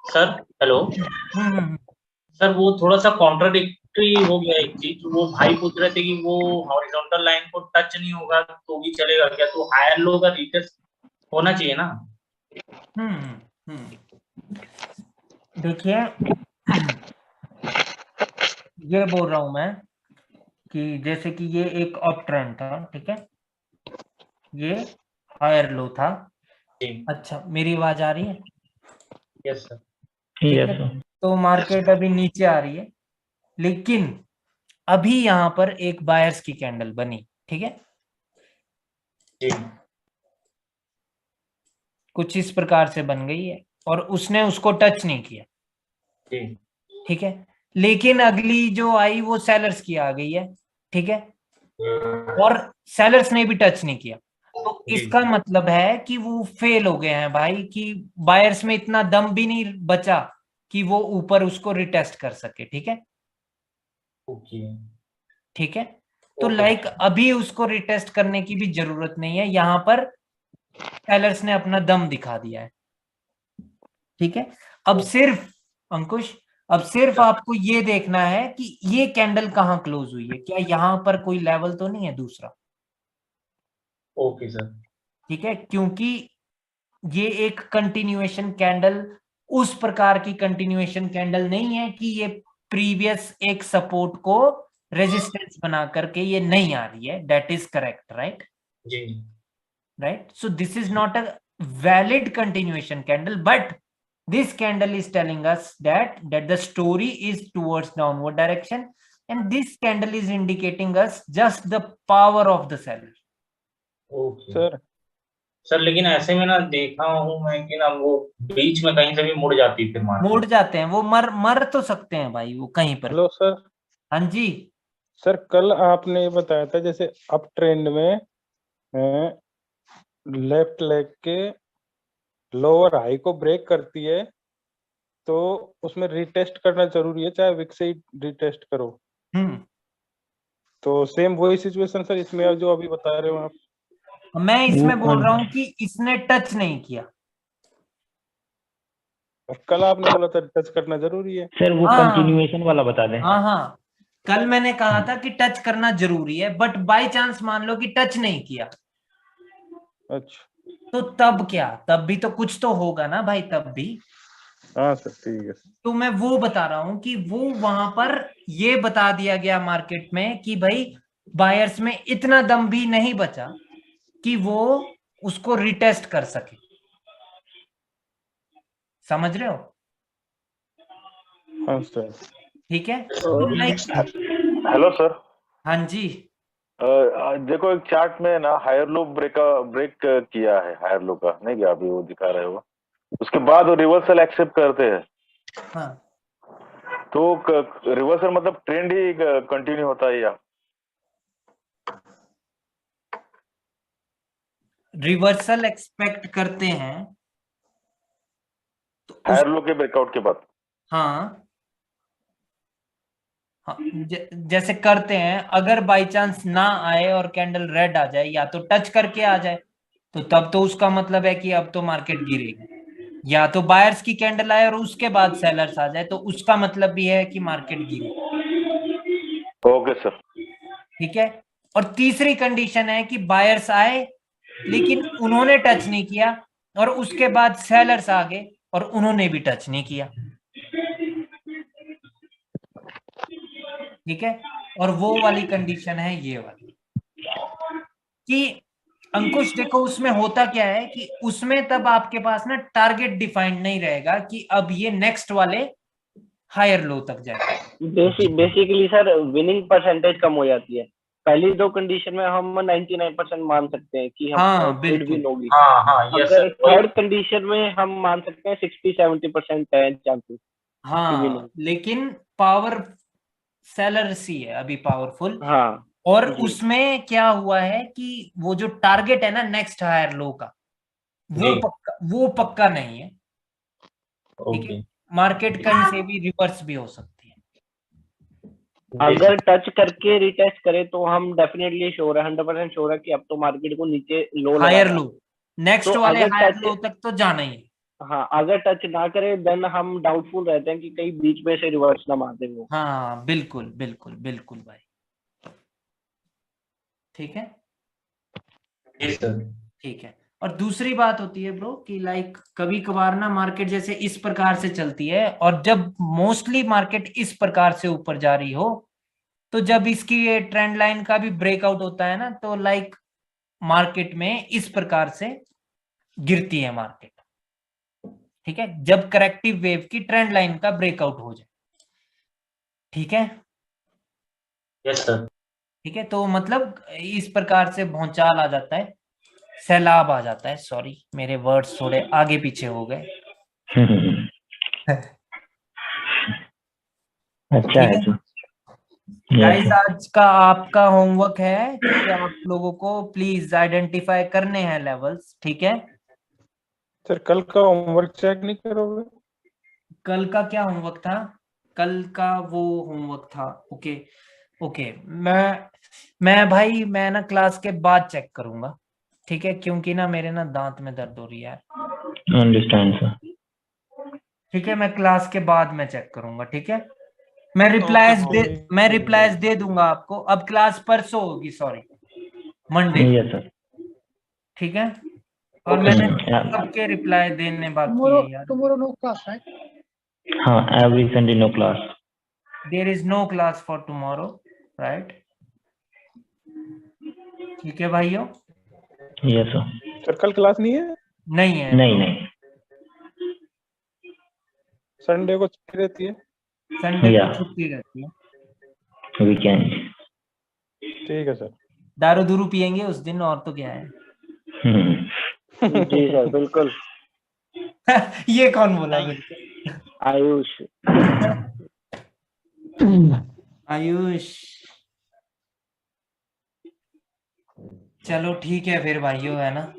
Sir hello sir, वो थोड़ा सा कॉन्ट्राडिक्टरी हो गया एक चीज। वो भाई पूछ रहे थे कि वो हॉरिजॉन्टल लाइन को टच नहीं होगा तो भी चलेगा क्या? तो हायर लो का रिटेस्ट होना चाहिए ना। देखिए ये बोल रहा हूं मैं कि जैसे कि ये एक अप ट्रेंड था, ठीक है, ये हायर लो था। अच्छा, मेरी आवाज आ रही है? Yes sir. ठीक है, तो मार्केट अभी नीचे आ रही है, लेकिन अभी यहाँ पर एक बायर्स की कैंडल बनी, ठीक है, कुछ इस प्रकार से बन गई है और उसने उसको टच नहीं किया, ठीक है, लेकिन अगली जो आई वो सेलर्स की आ गई है, ठीक है, और सेलर्स ने भी टच नहीं किया। तो इसका मतलब है कि वो फेल हो गए हैं भाई, कि बायर्स में इतना दम भी नहीं बचा कि वो ऊपर उसको रिटेस्ट कर सके, ठीक है, ठीक है। तो लाइक अभी उसको रिटेस्ट करने की भी जरूरत नहीं है, यहाँ पर सेलर्स ने अपना दम दिखा दिया है, ठीक है। अब सिर्फ अंकुश, अब सिर्फ आपको ये देखना है कि ये कैंडल कहाँ क्लोज हुई है, क्या यहाँ पर कोई लेवल तो नहीं है दूसरा। Okay sir. ठीक है, क्योंकि ये एक कंटिन्यूएशन कैंडल उस प्रकार की कंटिन्यूएशन कैंडल नहीं है कि ये प्रीवियस एक सपोर्ट को रेजिस्टेंस बना करके ये नहीं आ रही है। That is correct, right ji, right. So this is not a valid continuation candle, but this candle is telling us that the story is towards downward direction, and this candle is indicating us just the power of the seller. Okay sir, लेकिन ऐसे में ना देखा हूँ मैं कि ना वो बीच में कहीं से भी मुड़ जाती, फिर मुड़ जाते हैं वो, मर तो सकते हैं भाई वो कहीं पर। Hello sir. हाँ जी सर, कल आपने बताया था जैसे अप ट्रेंड में लेफ्ट लेग के लोअर हाई को ब्रेक करती है तो उसमें रिटेस्ट करना जरूरी है, चाहे विक से ही रिटेस्ट करो। तो सेम वही सिचुएशन सर इसमें जो अभी बता रहे हो आप। मैं इसमें बोल रहा हूँ कि इसने टच नहीं किया। कल आपने बोला था टच करना जरूरी है सर, वो कंटिन्यूएशन वाला बता दें। हाँ, कल मैंने कहा था कि टच करना जरूरी है, बट बाय चांस मान लो कि टच नहीं किया। अच्छा, तो तब क्या, तब भी तो कुछ तो होगा ना भाई, तब भी। हाँ सर, ठीक है। तो मैं वो बता रहा हूं कि वो वहां पर ये बता दिया गया मार्केट में कि भाई बायर्स में इतना दम भी नहीं बचा कि वो उसको रिटेस्ट कर सके। समझ रहे हो? हाँ सर, ठीक है। Hello sir. हाँ जी। देखो एक चार्ट में ना हायर लो ब्रेक किया है, हायर लो का नहीं क्या अभी वो दिखा रहे हो, उसके बाद वो रिवर्सल एक्सेप्ट करते हैं। हाँ। तो रिवर्सल मतलब ट्रेंड ही कंटिन्यू होता है या रिवर्सल एक्सपेक्ट करते हैं तो हायर लो के ब्रेकआउट के बाद? हाँ जैसे करते हैं, अगर बाई चांस ना आए और कैंडल रेड आ जाए या तो टच करके आ जाए, तो तब तो उसका मतलब है कि अब तो मार्केट गिरेगी। या तो बायर्स की कैंडल आए और उसके बाद सेलर्स आ जाए, तो उसका मतलब भी है कि मार्केट गिरे। ओके सर, ठीक है। और तीसरी कंडीशन है कि बायर्स आए लेकिन उन्होंने टच नहीं किया और उसके बाद सेलर्स आ गए और उन्होंने भी टच नहीं किया। ठीक है। और वो वाली कंडीशन है ये वाली कि अंकुश देखो उसमें होता क्या है कि उसमें तब आपके पास ना टारगेट डिफाइंड नहीं रहेगा कि अब ये नेक्स्ट वाले हायर लो तक जाएगा। बेसिकली सर विनिंग परसेंटेज कम हो जाती है। पहली दो कंडीशन में हम 99% मान सकते हैं कि हम ट्रेड विन होगी। अगर थर्ड कंडीशन में हम मान सकते हैं 60-70% है चांसेस। हाँ, लेकिन पावर सेलर्स ही है अभी पावरफुल। हाँ, और उसमें क्या हुआ है कि वो जो टारगेट है ना नेक्स्ट हायर लो का, वो पक्का नहीं है। ठीक है, मार्केट कहीं से भी रिवर्स भी हो सकती है। अगर टच करके रिटेस्ट करे तो हम डेफिनेटली श्योर है, 100% श्योर है कि अब तो मार्केट को नीचे लो हायर लो, नेक्स्ट वाले हायर लो तक तो जाना ही। हाँ, अगर टच ना करे देन हम डाउटफुल रहते हैं कि कहीं बीच में से रिवर्स ना मार दे वो। हाँ बिल्कुल बिल्कुल बिल्कुल भाई, ठीक है ठीक है। और दूसरी बात होती है ब्रो कि लाइक कभी कभार ना मार्केट जैसे इस प्रकार से चलती है, और जब मोस्टली मार्केट इस प्रकार से ऊपर जा रही हो, तो जब इसकी ये ट्रेंड लाइन का भी ब्रेकआउट होता है ना, तो लाइक मार्केट में इस प्रकार से गिरती है मार्केट, ठीक है, जब करेक्टिव वेव की ट्रेंड लाइन का ब्रेकआउट हो जाए, ठीक है। Yes sir. ठीक है, तो मतलब इस प्रकार से भौचाल आ जाता है, सैलाब आ जाता है, सॉरी मेरे वर्ड्स थोड़े आगे पीछे हो गए। अच्छा है तो गाइस, आज का आपका होमवर्क है कि आप लोगों को प्लीज आइडेंटिफाई करने हैं लेवल्स, ठीक है सर। कल का होमवर्क चेक नहीं करोगे? कल का क्या होमवर्क था? कल का वो होमवर्क था, ओके ओके, मैं भाई मैं ना क्लास के बाद चेक करूंगा, ठीक है, क्योंकि ना मेरे ना दांत में दर्द हो रही है। Understand sir. ठीक है, मैं क्लास के बाद में चेक करूंगा, ठीक है। मैं रिप्लाईज दे दूंगा आपको। अब क्लास परसों होगी, सॉरी मंडे। Yes sir. ठीक है, और मैंने सबके रिप्लाई देने बाकी है यार। Tomorrow no class, right? हाँ, every Sunday no class. There is no class for tomorrow, right? ठीक है भाइयों। Yes sir. सर कल क्लास नहीं है? नहीं है। नहीं। संडे को छुट्टी रहती है? संडे को छुट्टी रहती है, वीकेंड। ठीक है सर। दारू दूरू पियेंगे उस दिन, और तो क्या है। जी सर, बिल्कुल। ये कौन बोला? आयुष। आयुष, चलो ठीक है फिर भाइयों, है ना।